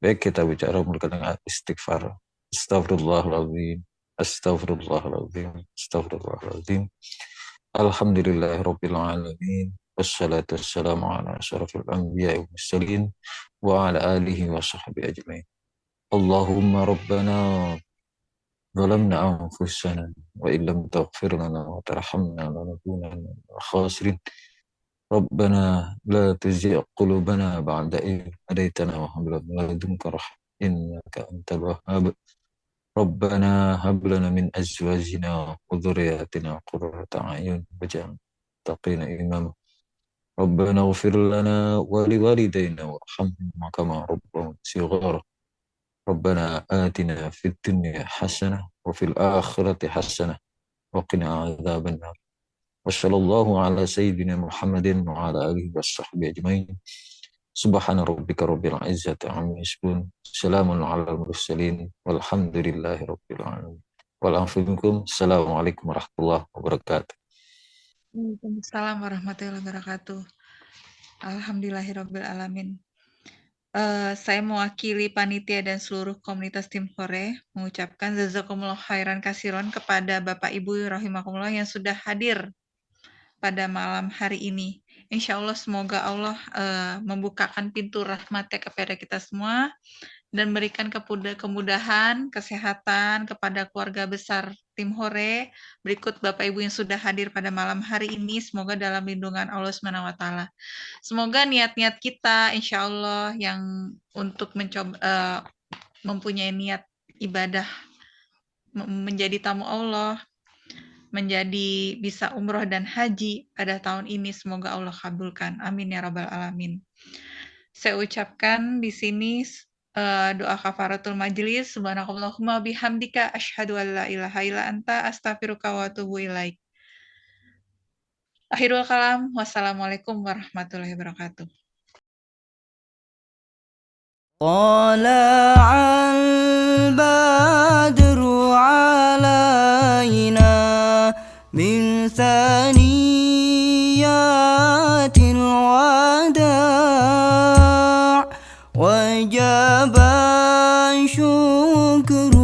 Baik, kita bicara mulai dengan istighfar. Astagfirullahaladzim, astagfirullahaladzim, astagfirullahaladzim. Alhamdulillahirabbil alamin. Wassalatu wassalamu ala asyrafil anbiya'i wal mursalin wa ala alihi wa sahbihi ajmain. Allahumma rabbana zalamna anfusana wa illam taghfir lana wa tarhamna lanakunanna minal khasirin. Rabbana la tuzigh qulubana ba'da idh hadaytana wa hab lana min ladunka rahmah innaka antal wahhab. Rabbana hab lana min azwajina wa dhurriyyatina qurrata a'yun waj'alna muttaqina imama. Rabbana ighfir lana wa liwalidayna warhamhum kama rabbayana shighara. Rabbana atina fid dunya hasanah wa fil akhirati hasanah wa qina adzabannar. Wassallallahu ala sayyidina Muhammadin wa ala alihi washabbihi ajmain. Subhana rabbika rabbil izzati amma yasifun. Salamun alal mursalin walhamdulillahi rabbil alamin. Wal afu minkum. Assalamualaikum warahmatullahi wabarakatuh. Waalaikumsalam warahmatullahi wabarakatuh. Alhamdulillahirabbil alamin. Saya mewakili panitia dan seluruh komunitas Tim Hore mengucapkan jazakumullah khairan kasiron kepada Bapak Ibu rahimakumullah yang sudah hadir pada malam hari ini. Insya Allah semoga Allah membukakan pintu rahmatnya kepada kita semua dan berikan kemudahan, kesehatan kepada keluarga besar Tim Hore. Berikut Bapak Ibu yang sudah hadir pada malam hari ini, semoga dalam lindungan Allah Subhanahu wa Ta'ala. Semoga niat-niat kita insya Allah yang untuk mencoba mempunyai niat ibadah menjadi tamu Allah, menjadi bisa umroh dan haji pada tahun ini, semoga Allah kabulkan. Amin ya rabbal alamin. Saya ucapkan di sini doa kafaratul majlis. Subhanakallahumma bihamdika asyhadu an la ilaha illa anta astaghfiruka wa atubu ilaik. Akhirul kalam. Wassalamualaikum warahmatullahi wabarakatuh. طلع البدر علينا من ثنيات الوداع وجب الشكر